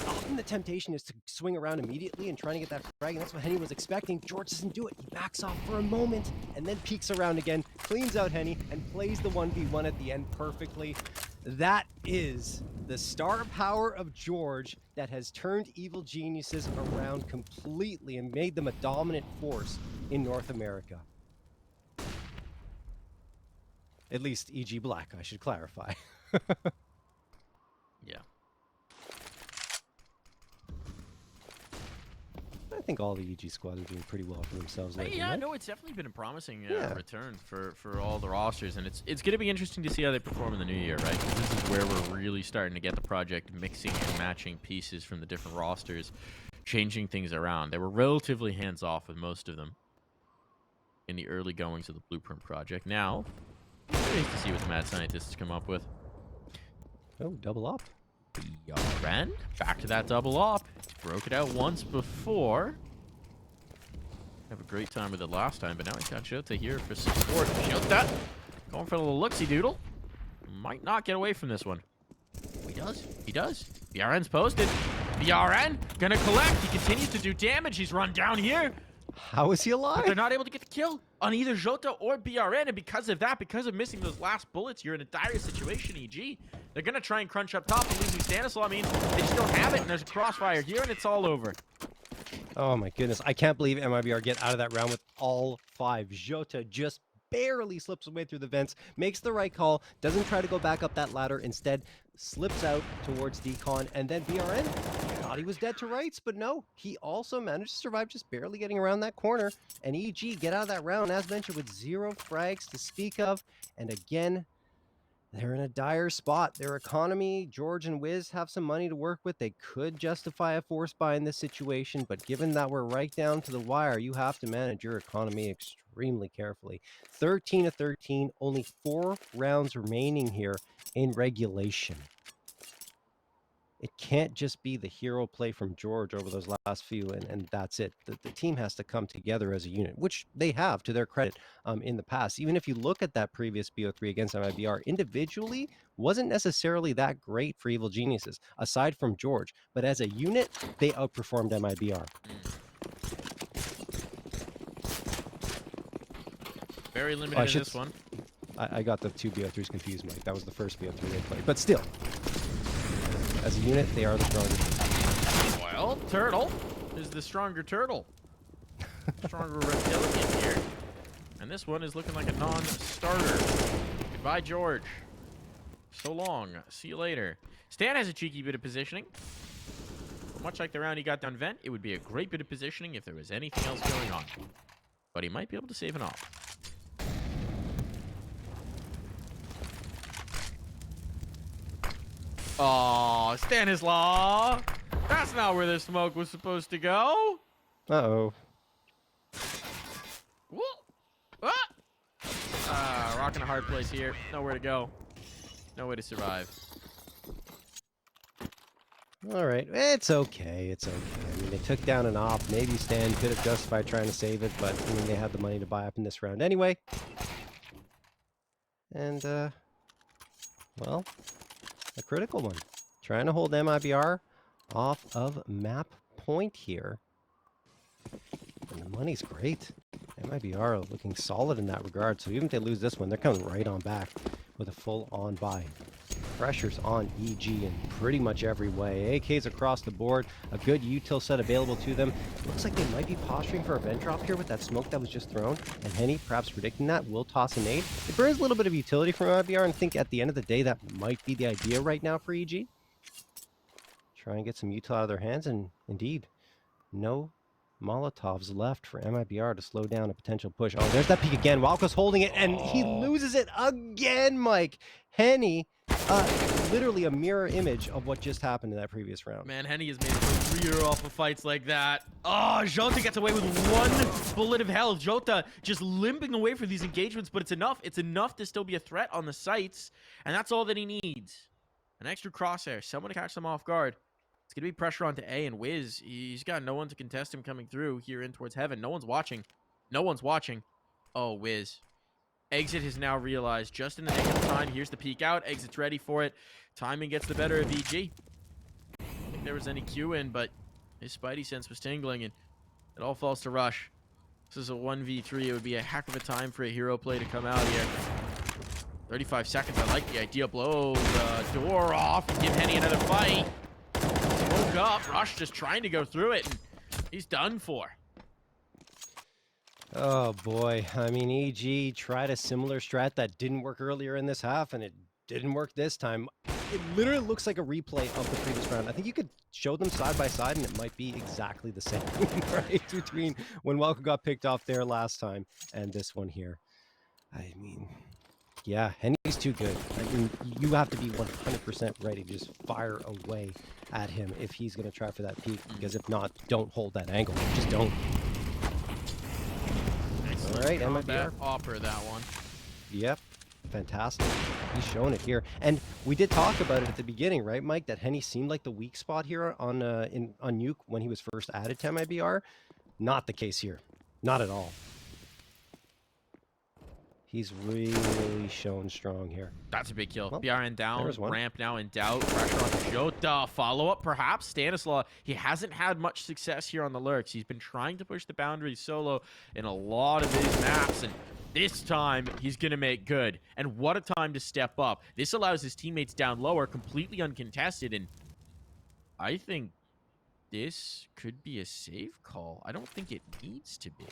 Often the temptation is to swing around immediately and trying to get that frag, and that's what Henny was expecting. George doesn't do it. He backs off for a moment, and then peeks around again, cleans out Henny, and plays the 1v1 at the end perfectly. That is the star power of George that has turned evil geniuses around completely and made them a dominant force in North America. At least EG Black, I should clarify. Yeah. I think all the EG squads are doing pretty well for themselves lately. Yeah, right? no, it's definitely been a promising Yeah. return for all the rosters, and it's going to be interesting to see how they perform in the new year, right? 'Cause this is where we're really starting to get the project mixing and matching pieces from the different rosters, changing things around. They were relatively hands-off with most of them in the early goings of the Blueprint project. Now, it's nice to see what the mad scientists come up with. Oh, double up. BRN, back to that double up. Broke it out once before. Have a great time with it last time, but now he's got Jota here for support. Jota going for a little looksy doodle. Might not get away from this one. He does. He does. BRN's posted. BRN gonna collect. He continues to do damage. He's run down here. How is he But alive? they're not able to get the kill on either Jota or BRN, and because of that, because of missing those last bullets, you're in a dire situation, EG. They're going to try and crunch up top, and losing Stanislaw means they just don't have it, and there's a crossfire here, and it's all over. Oh my goodness. I can't believe MIBR get out of that round with all 5. Jota just barely slips away through the vents, makes the right call, doesn't try to go back up that ladder, instead slips out towards Decon, and then BRN thought he was dead to rights, but no, he also managed to survive, just barely getting around that corner, and EG get out of that round, as mentioned, with 0 frags to speak of, and again, they're in a dire spot. Their economy, George and Wiz have some money to work with. They could justify a force buy in this situation, but given that we're right down to the wire, you have to manage your economy extremely carefully. 13 of 13, only 4 rounds remaining here in regulation. It can't just be the hero play from George over those last few, and that's it. The team has to come together as a unit, which they have, to their credit, in the past. Even if you look at that previous BO3 against MIBR, individually, wasn't necessarily that great for Evil Geniuses, aside from George. But as a unit, they outperformed MIBR. Very limited in this one. I got the 2 BO3s confused, Mike. That was the first BO3 they played. But still, as a unit, they are the stronger. Well, Turtle is the stronger turtle. Stronger reptilian here. And this one is looking like a non-starter. Goodbye, George. So long. See you later. Stan has a cheeky bit of positioning. Much like the round he got down vent, it would be a great bit of positioning if there was anything else going on. But he might be able to save an off. Oh, Stanislaw! That's not where the smoke was supposed to go. Uh-oh. Rocking a hard place here. Nowhere to go. No way to survive. All right, it's okay. It's okay. I mean, they took down an op. Maybe Stan could have justified trying to save it, but I mean, they had the money to buy up in this round anyway. And, well, a critical one. Trying to hold MIBR off of map point here. And the money's great. MIBR looking solid in that regard. So even if they lose this one, they're coming right on back with a full-on buy. Pressure's on EG in pretty much every way. AKs across the board, a good util set available to them. Looks like they might be posturing for a vent drop here with that smoke that was just thrown. And Henny, perhaps predicting that, will toss a nade. It burns a little bit of utility from MIBR, and I think at the end of the day, that might be the idea right now for EG. Try and get some util out of their hands, and indeed, no Molotovs left for MIBR to slow down a potential push. Oh, there's that peek again. Walko's holding it, and he loses it again, Mike. Henny, literally a mirror image of what just happened in that previous round. Man, Henny has made a career off of fights like that. Oh, Jota gets away with 1 bullet of health. Jota just limping away for these engagements, but it's enough. It's enough to still be a threat on the sites, and that's all that he needs. An extra crosshair, someone to catch them off guard. It's going to be pressure onto A, and Wiz, he's got no one to contest him coming through here in towards heaven. No one's watching. No one's watching. Oh, Wiz. Exit has now realized just in the nick of time. Here's the peek out. Exit's ready for it. Timing gets the better of EG. I don't think there was any Q in, but his spidey sense was tingling, and it all falls to Rush. This is a 1v3. It would be a heck of a time for a hero play to come out here. 35 seconds. I like the idea. Blow the door off and give Henny another fight. Woke up. Rush just trying to go through it, and he's done for. Oh boy, I mean, EG tried a similar strat that didn't work earlier in this half, and it didn't work this time. It literally looks like a replay of the previous round. I think you could show them side by side, and it might be exactly the same, right? Between when Welcome got picked off there last time and this one here. I mean, yeah, Henny's too good. I mean, you have to be 100% ready to just fire away at him if he's going to try for that peak, because if not, don't hold that angle. Just don't. All right, MIBR. Opera that one. Yep, fantastic. He's showing it here, and we did talk about it at the beginning, right, Mike? That Henny seemed like the weak spot here on Nuke when he was first added to MIBR. Not the case here, not at all. He's really shown strong here. That's a big kill. Well, BRN down, one. ramp now in doubt. Pressure on Jota. Follow-up, perhaps. Stanislaw, he hasn't had much success here on the lurks. He's been trying to push the boundaries solo in a lot of his maps, and this time he's going to make good. And what a time to step up. This allows his teammates down lower, completely uncontested, and I think this could be a save call. I don't think it needs to be.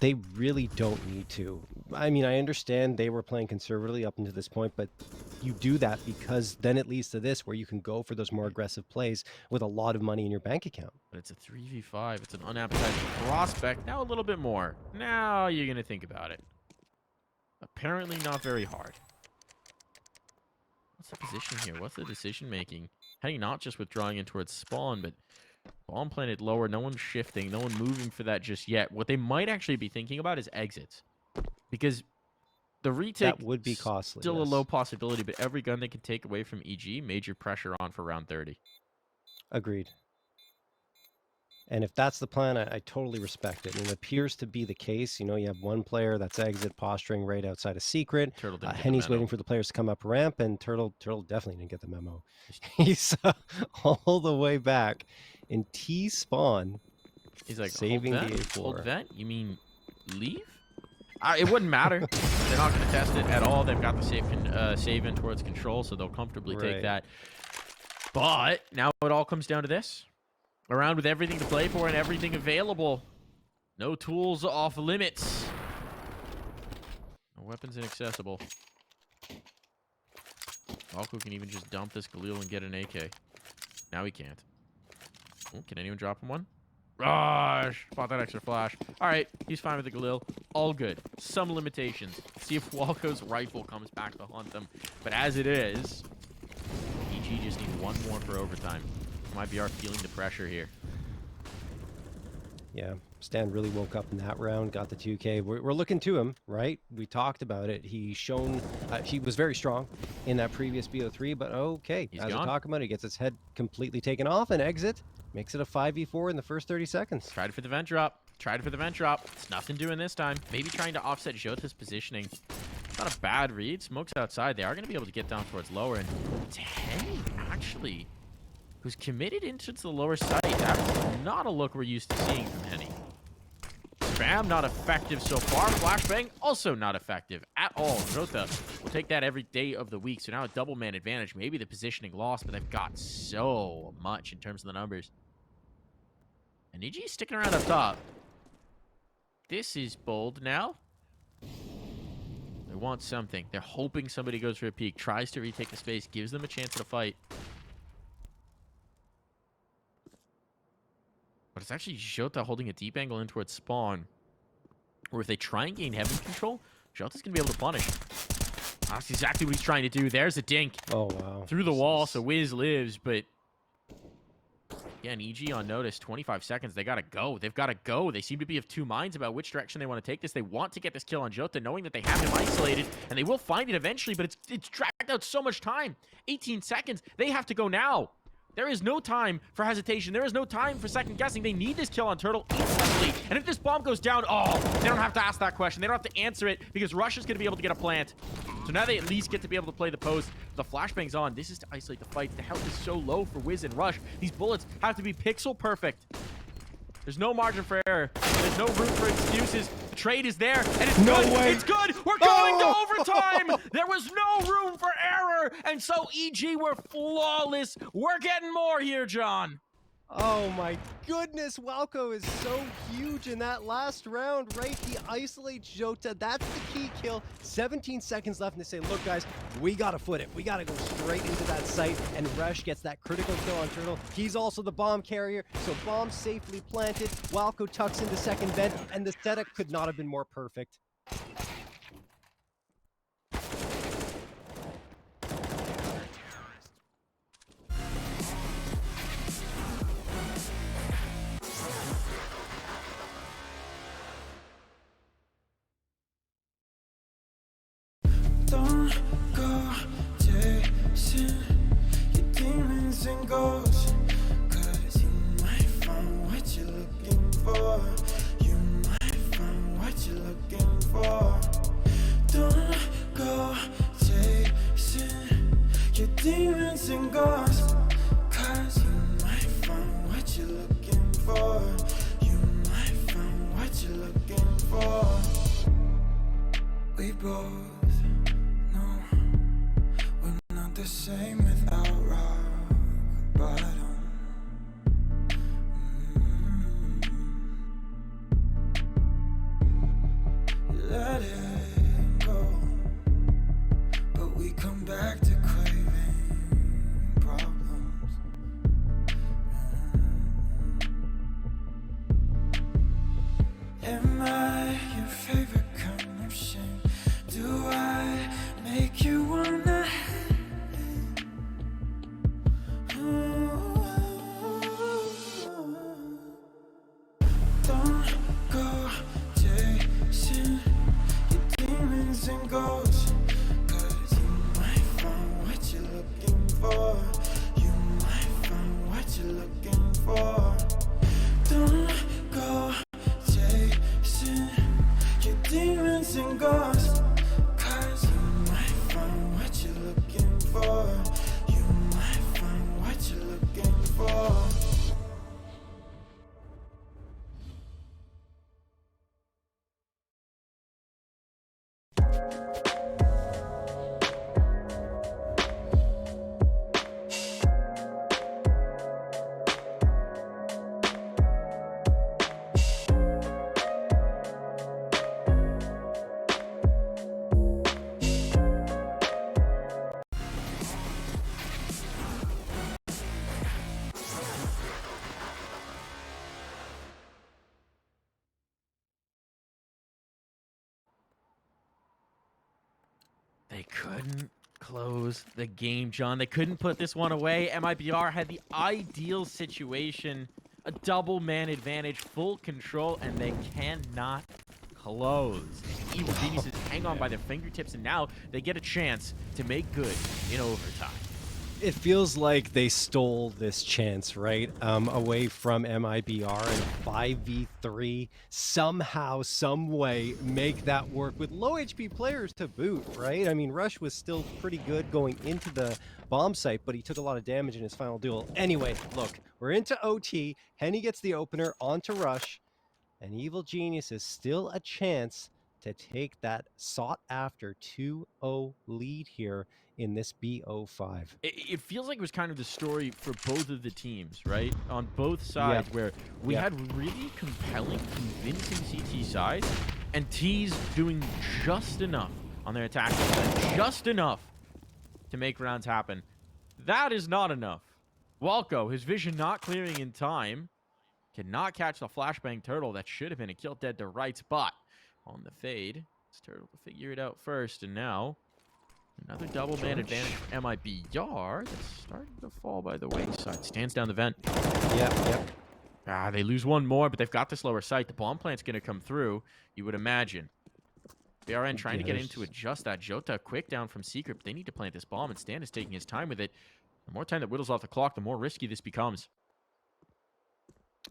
They really don't need to. I mean, I understand they were playing conservatively up until this point, but you do that because then it leads to this where you can go for those more aggressive plays with a lot of money in your bank account. But it's a 3v5. It's an unappetizing prospect. Now a little bit more. Now you're going to think about it. Apparently not very hard. What's the position here? What's the decision making? Henny not just withdrawing in towards spawn, but bomb planted lower. No one's shifting. No one moving for that just yet. What they might actually be thinking about is exits. Because the retake that would be costly. Still a low possibility, but every gun they can take away from EG, major pressure on for round 30. Agreed. And if that's the plan, I totally respect it. And it appears to be the case. You know, you have one player that's exit posturing right outside of secret. Turtle didn't get Henny's the memo. waiting for the players to come up ramp, and Turtle definitely didn't get the memo. He's all the way back in T spawn. He's like, saving hold the vent? A4. Hold vent? You mean leave? It wouldn't matter. They're not going to test it at all. They've got the save in towards control, so they'll comfortably take that. But now it all comes down to this. Around with everything to play for and everything available. No tools off limits. No weapons inaccessible. Valko can even just dump this Galil and get an AK. Now he can't. Oh, can anyone drop him one? Rush! Bought that extra flash. Alright, he's fine with the Galil. All good. Some limitations. See if Walko's rifle comes back to haunt them. But as it is, EG just need one more for overtime. MIBR feeling the pressure here. Yeah, Stan really woke up in that round, got the 2K. We're looking to him, right? We talked about it. He's shown, he was very strong in that previous BO3, but okay. He's as gone. we talk about it, he gets his head completely taken off and exit. Makes it a 5v4 in the first 30 seconds. Tried for the vent drop. Tried for the vent drop. It's nothing doing this time. Maybe trying to offset Jota's positioning. Not a bad read. Smoke's outside. They are going to be able to get down towards lower. And it's Henny, actually, who's committed into the lower side. That's not a look we're used to seeing from Henny. spam, not effective so far. Flashbang, also not effective at all. Jota will take that every day of the week. So now a double man advantage. Maybe the positioning lost, but they've got so much in terms of the numbers. And EG is sticking around up top. This is bold now. They want something. They're hoping somebody goes for a peek, tries to retake the space, gives them a chance at a fight. But it's actually Jota holding a deep angle in towards spawn. Or if they try and gain heaven control, Jota's going to be able to punish. That's exactly what he's trying to do. There's a dink. Oh, wow. Through the wall, so Wiz lives, but... Again, EG on notice, 25 seconds. They got to go. They've got to go. They seem to be of two minds about which direction they want to take this. They want to get this kill on Jota, knowing that they have him isolated, and they will find it eventually, but it's dragged out so much time. 18 seconds. They have to go now. There is no time for hesitation. There is no time for second guessing. They need this kill on Turtle instantly. And if this bomb goes down, oh, they don't have to ask that question. They don't have to answer it because Rush is going to be able to get a plant. So now they at least get to be able to play the post. The flashbang's on. This is to isolate the fight. The health is so low for Wiz and Rush. These bullets have to be pixel perfect. There's no margin for error. There's no room for excuses. The trade is there, and it's No good. way. It's good. We're going to overtime. There was no room for error, and so EG were flawless. We're getting more here, John. Oh my goodness, Walco is so huge in that last round, right? He isolates Jota. That's the key kill. 17 seconds left, and they say, look, guys, we got to foot it. We got to go straight into that site, and Resh gets that critical kill on Turtle. He's also the bomb carrier, so bomb safely planted. Walco tucks into second vent, and the setup could not have been more perfect. Don't go chasing your demons and ghosts, 'cause you might find what you're looking for. You might find what you're looking for. Don't go chasing your demons and ghosts, 'cause you might find what you're looking for. You might find what you're looking for. We both the same without rock bottom. Let it go, but we come back to craving problems. Am I your favorite kind of shame? Do I make you wanna? Don't go chasing your demons and ghosts, 'cause you might find what you're looking for. You might find what you're looking for. Don't go chasing your demons and ghosts, 'cause you might find what you're looking for. You might find what you're looking for. They couldn't close the game, John. They couldn't put this one away. MIBR had the ideal situation. A double man advantage, full control, and they cannot close. Evil Geniuses hang on by their fingertips, and now they get a chance to make good in overtime. It feels like they stole this chance, right? Away from MIBR and 5v3. Somehow, some way, make that work with low HP players to boot, right? I mean, Rush was still pretty good going into the bomb site, but he took a lot of damage in his final duel. Anyway, look, we're into OT. Henny gets the opener onto Rush. And Evil Genius is still a chance to take that sought-after 2-0 lead here in this BO5. It feels like it was kind of the story for both of the teams, right? On both sides, Yep. where we Yep. had really compelling, convincing CT sides, and T's doing just enough on their attack, just enough to make rounds happen. That is not enough. Walco, his vision not clearing in time, cannot catch the flashbang turtle. That should have been a kill dead to right spot. On the fade, it's Turtle to figure it out first, and now another double man advantage for MIBR that's starting to fall by the wayside. Stands down the vent. Yep. They lose one more, but they've got this lower sight. The bomb plant's going to come through, you would imagine. BRN trying to get in to adjust that. Jota quick down from Secret, but they need to plant this bomb, and Stan is taking his time with it. The more time that whittles off the clock, the more risky this becomes.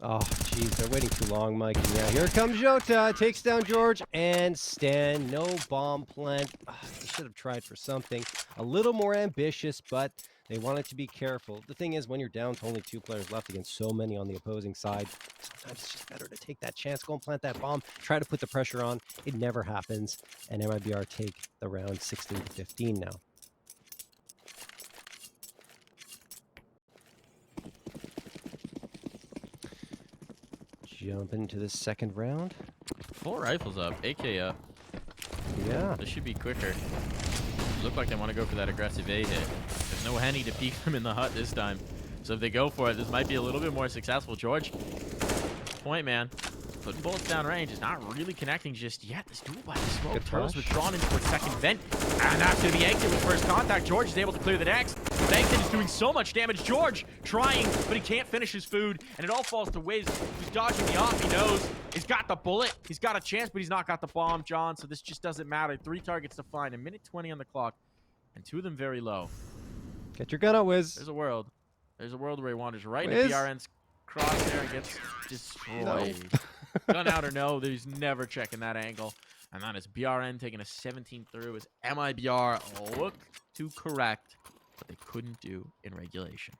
Oh, jeez, they're waiting too long, Mike. Yeah, here comes Jota. Takes down George and Stan. No bomb plant. They should have tried for something a little more ambitious, but they wanted to be careful. The thing is, when you're down to only 2 players left against so many on the opposing side, sometimes it's just better to take that chance, go and plant that bomb, try to put the pressure on. It never happens, and MIBR take the round 16-15 now. Jump into the second round. 4 rifles up, AK up. Yeah. This should be quicker. Look like they want to go for that aggressive A hit. There's no Henny to peek them in the hut this time. So if they go for it, this might be a little bit more successful. George, point man. Putting bullets down range is not really connecting just yet. This duel by the smoke. Good Turtle's flash. withdrawn into a second vent. And that's going to be exit with first contact. George is able to clear the next. Bangton is doing so much damage. George trying, but he can't finish his food. And it all falls to Wiz, who's dodging the off. He knows he's got the bullet. He's got a chance, but he's not got the bomb, John. So this just doesn't matter. 3 targets to find. 1:20 on the clock. And 2 of them very low. Get your gun out, Wiz. There's a world. There's a world where he wanders right Wiz? into BRN's crosshair and gets destroyed. Gun out or no, there's never checking that angle. And that is BRN taking a 17 through as MIBR look to correct what they couldn't do in regulation.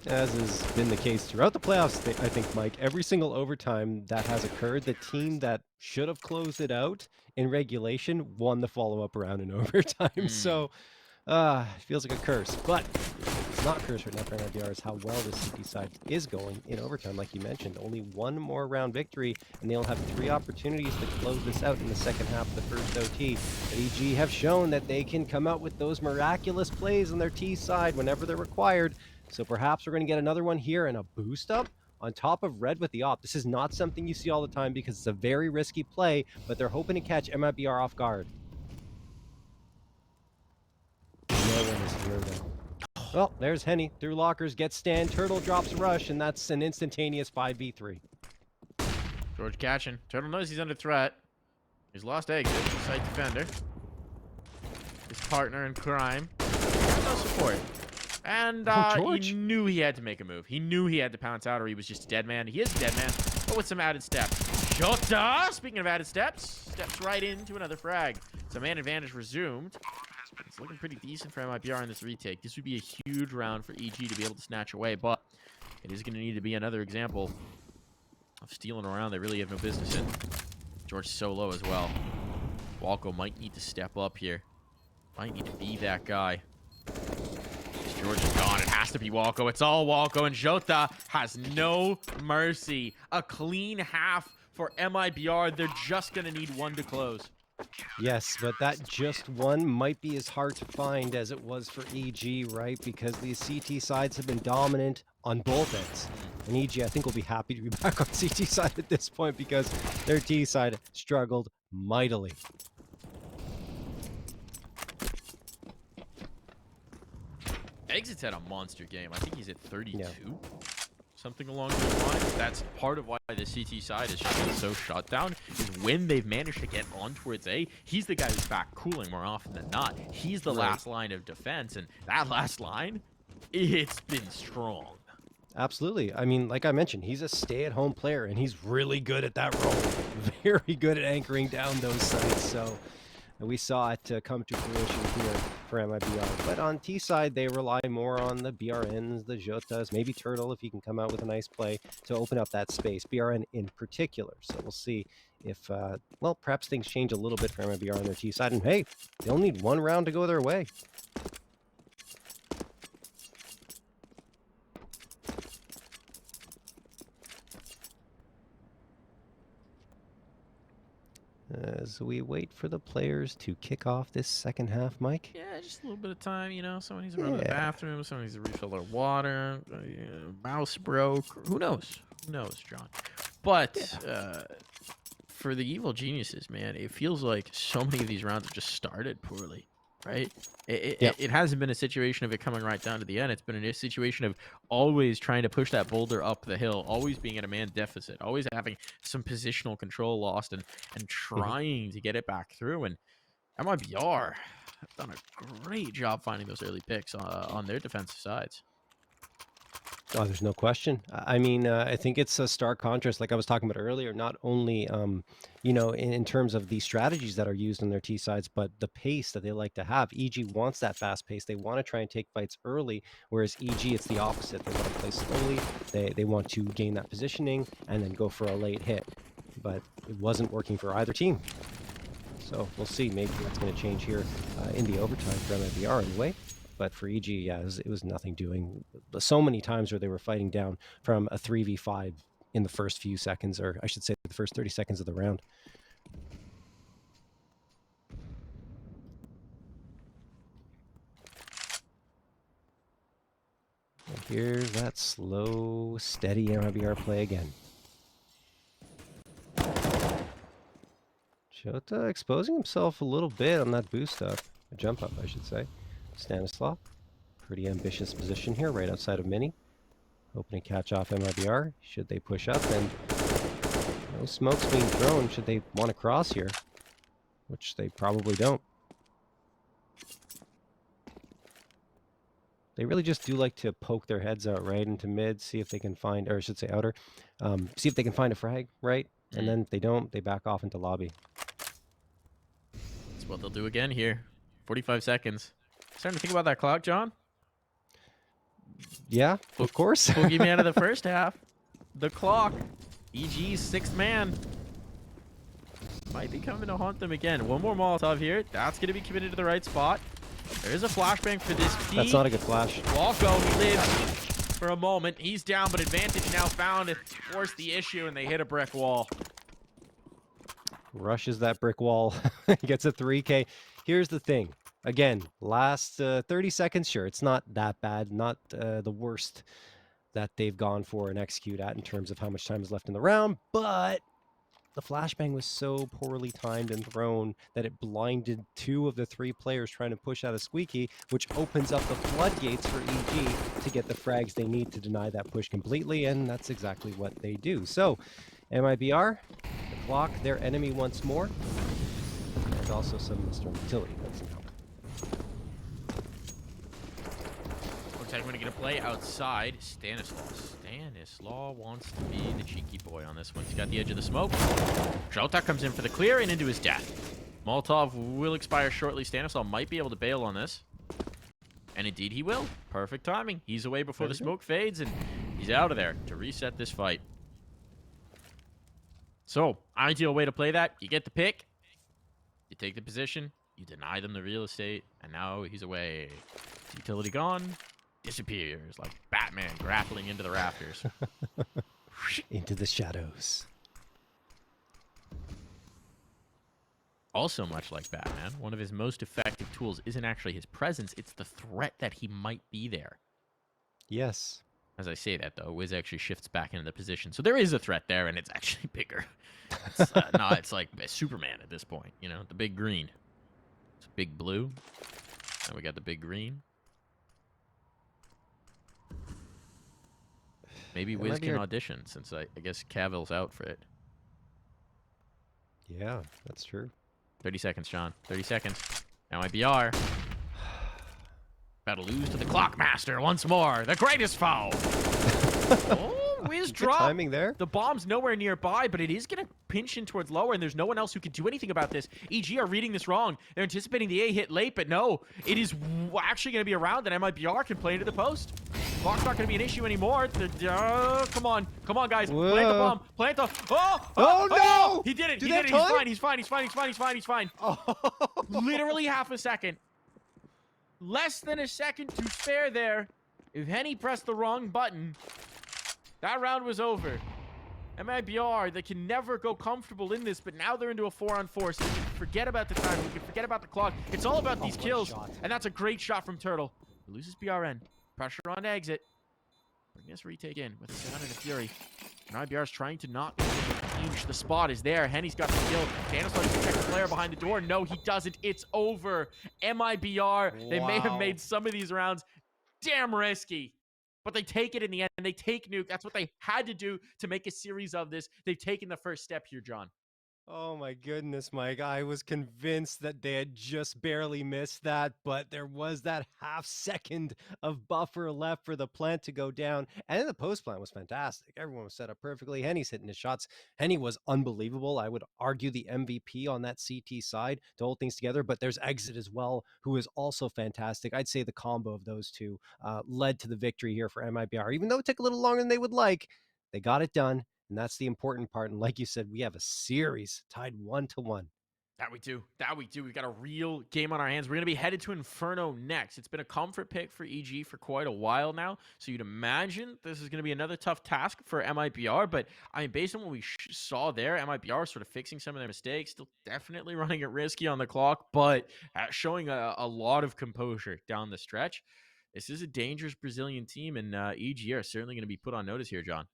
As has been the case throughout the playoffs, I think, Mike, every single overtime that has occurred, the team that should have closed it out in regulation won the follow-up round in overtime. So, it feels like a curse. But it's not a curse right now for MIBR is how well the CT side is going in overtime, like you mentioned. Only 1 more round victory, and they'll have 3 opportunities to close this out in the second half of the first OT. But EG have shown that they can come out with those miraculous plays on their T side whenever they're required. So perhaps we're going to get another one here and a boost up on top of Red with the op. This is not something you see all the time because it's a very risky play, but they're hoping to catch MIBR off guard. No one is here though. Well, there's Henny through lockers, gets Stan, Turtle drops rush, and that's an instantaneous 5v3. George catching. Turtle knows he's under threat. He's lost exit. Site defender. His partner in crime. No support. And he knew he had to make a move. He knew he had to pounce out or he was just a dead man. He is a dead man, but with some added steps. Jota, speaking of added steps, steps right into another frag. So man advantage resumed. It's looking pretty decent for MIBR in this retake. This would be a huge round for EG to be able to snatch away, but it is going to need to be another example of stealing around they really have no business in. George so low as well. Walco might need to step up here. Might need to be that guy. George is gone. It has to be Walco. It's all Walco, and Jota has no mercy. A clean half for MIBR. They're just going to need 1 to close. Yes, but that just 1 might be as hard to find as it was for EG, right? Because these CT sides have been dominant on both ends. And EG, I think, will be happy to be back on CT side at this point because their T side struggled mightily. Exit's had a monster game. I think he's at 32. Yeah. Something along those lines. That's part of why the CT side is just so shut down, is when they've managed to get on towards A, he's the guy who's back cooling more often than not. He's the last line of defense, and that last line, it's been strong. Absolutely. I mean, like I mentioned, he's a stay-at-home player, and he's really good at that role. Very good at anchoring down those sites. So And we saw it come to fruition here for MIBR. But on T side, they rely more on the BRNs, the Jotas, maybe Turtle if he can come out with a nice play to open up that space, BRN in particular. So we'll see if, well, perhaps things change a little bit for MIBR on their T side. And hey, they'll need one round to go their way. As we wait for the players to kick off this second half, Mike. Yeah, just a little bit of time, you know. Someone needs to run to the bathroom. Someone needs to refill their water. Mouse broke. Who knows? Who knows, John? But for the evil geniuses, man, it feels like so many of these rounds have just started poorly, right? It hasn't been a situation of it coming right down to the end. It's been a situation of always trying to push that boulder up the hill, always being at a man deficit, always having some positional control lost, and trying to get it back through. And MIBR have done a great job finding those early picks on their defensive sides. Oh, there's no question. I mean, I think it's a stark contrast, like I was talking about earlier, not only, you know, in terms of the strategies that are used on their T sides, but the pace that they like to have. EG wants that fast pace. They want to try and take fights early, whereas EG, it's the opposite. They want to play slowly. They want to gain that positioning and then go for a late hit. But it wasn't working for either team. So we'll see. Maybe that's going to change here in the overtime for MIBR anyway. But for EG, yeah, it was nothing doing. So many times where they were fighting down from a 3v5 in the first few seconds, or I should say the first 30 seconds of the round. And here's that slow, steady MIBR play again. Jota exposing himself a little bit on that boost up, a jump up, I should say. Stanislav, pretty ambitious position here, right outside of Mini. Hoping to catch off MIBR. Should they push up, and no smoke's being thrown should they want to cross here, which they probably don't. They really just do like to poke their heads out right into mid, see if they can find, or I should say outer, see if they can find a frag, right? And then if they don't, they back off into lobby. That's what they'll do again here. 45 seconds. Starting to think about that clock, John. Yeah, of course. Boogeyman of the first half. The clock. EG's sixth man. Might be coming to haunt them again. One more Molotov here. That's going to be committed to the right spot. There is a flashbang for this P. That's not a good flash. Walko, he lives for a moment. He's down, but advantage now found to force the issue, and they hit a brick wall. Rushes that brick wall. Gets a 3K. Here's the thing. Again, last 30 seconds, sure, it's not that bad, not the worst that they've gone for and execute at in terms of how much time is left in the round, but the flashbang was so poorly timed and thrown that it blinded 2 of the 3 players trying to push out a squeaky, which opens up the floodgates for EG to get the frags they need to deny that push completely, and that's exactly what they do. So, MIBR, the clock, their enemy once more, and also some Mr. Utility doesn't help. Looks like we're going to get a play outside. Stanislaw wants to be the cheeky boy on this one. He's got the edge of the smoke. Jota comes in for the clear and into his death. Molotov will expire shortly. Stanislaw might be able to bail on this. And indeed he will. Perfect timing. He's away before the smoke fades, and he's out of there to reset this fight. So, ideal way to play that. You get the pick. You take the position. You deny them the real estate. And now he's away. Utility gone. Disappears like Batman grappling into the rafters. Into the shadows. Also, much like Batman, one of his most effective tools isn't actually his presence, it's the threat that he might be there. Yes. As I say that, though, Wiz actually shifts back into the position. So there is a threat there, and it's actually bigger. It's, no, it's like Superman at this point, you know, the big green. It's big blue. And we got the big green. Maybe Wiz can audition, since I guess Cavill's out for it. Yeah, that's true. 30 seconds, John. 30 seconds. Now MIBR. About to lose to the Clockmaster once more. The greatest foe. Oh Wiz Good drop. timing there. The bomb's nowhere nearby, but it is going to pinch in towards lower, and there's no one else who can do anything about this. EG are reading this wrong. They're anticipating the A hit late, but no. It is actually going to be a round that MIBR can play into the post. Clock's not going to be an issue anymore. Come on. Come on, guys. Plant the Whoa. bomb. Plant the... Oh, no! He did it. Do He they did it. have He's time? fine. He's fine. He's fine. He's fine. He's fine. He's fine. He's fine. Oh. Literally half a second. Less than a second to spare there. If Henny pressed the wrong button, that round was over. MIBR, they can never go comfortable in this, but now they're into a 4-on-4, so they can forget about the time. We can forget about the clock. It's all about these what a kills, shot. and that's a great shot from Turtle. He loses BRN. Pressure on exit. Bring this retake in with a sound and a fury. MIBR is trying to not huge. The spot is there. Henny's got the kill. Thanos likes to check the player behind the door. No, he doesn't. It's over. MIBR, they may have Wow. made some of these rounds damn risky, but they take it in the end, and they take Nuke. That's what they had to do to make a series of this. They've taken the first step here, John. Oh my goodness, Mike. I was convinced that they had just barely missed that, but there was that half second of buffer left for the plant to go down. And the post plant was fantastic. Everyone was set up perfectly. Henny's hitting his shots. Henny was unbelievable. I would argue the MVP on that CT side to hold things together, but there's Exit as well, who is also fantastic. I'd say the combo of those two led to the victory here for MIBR. Even though it took a little longer than they would like, they got it done. And that's the important part. And like you said, we have a series tied 1-1. That we do. That we do. We've got a real game on our hands. We're going to be headed to Inferno next. It's been a comfort pick for EG for quite a while now. So you'd imagine this is going to be another tough task for MIBR. But, I mean, based on what we saw there, MIBR sort of fixing some of their mistakes. Still definitely running it risky on the clock, but showing a lot of composure down the stretch. This is a dangerous Brazilian team, and EG are certainly going to be put on notice here, John.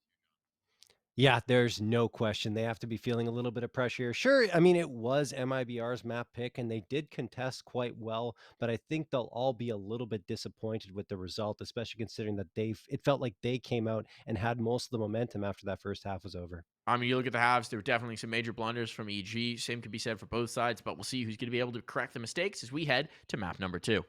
Yeah, there's no question. They have to be feeling a little bit of pressure. Sure, I mean, it was MIBR's map pick, and they did contest quite well, but I think they'll all be a little bit disappointed with the result, especially considering that it felt like they came out and had most of the momentum after that first half was over. I mean, you look at the halves, there were definitely some major blunders from EG. Same could be said for both sides, but we'll see who's going to be able to correct the mistakes as we head to map number 2.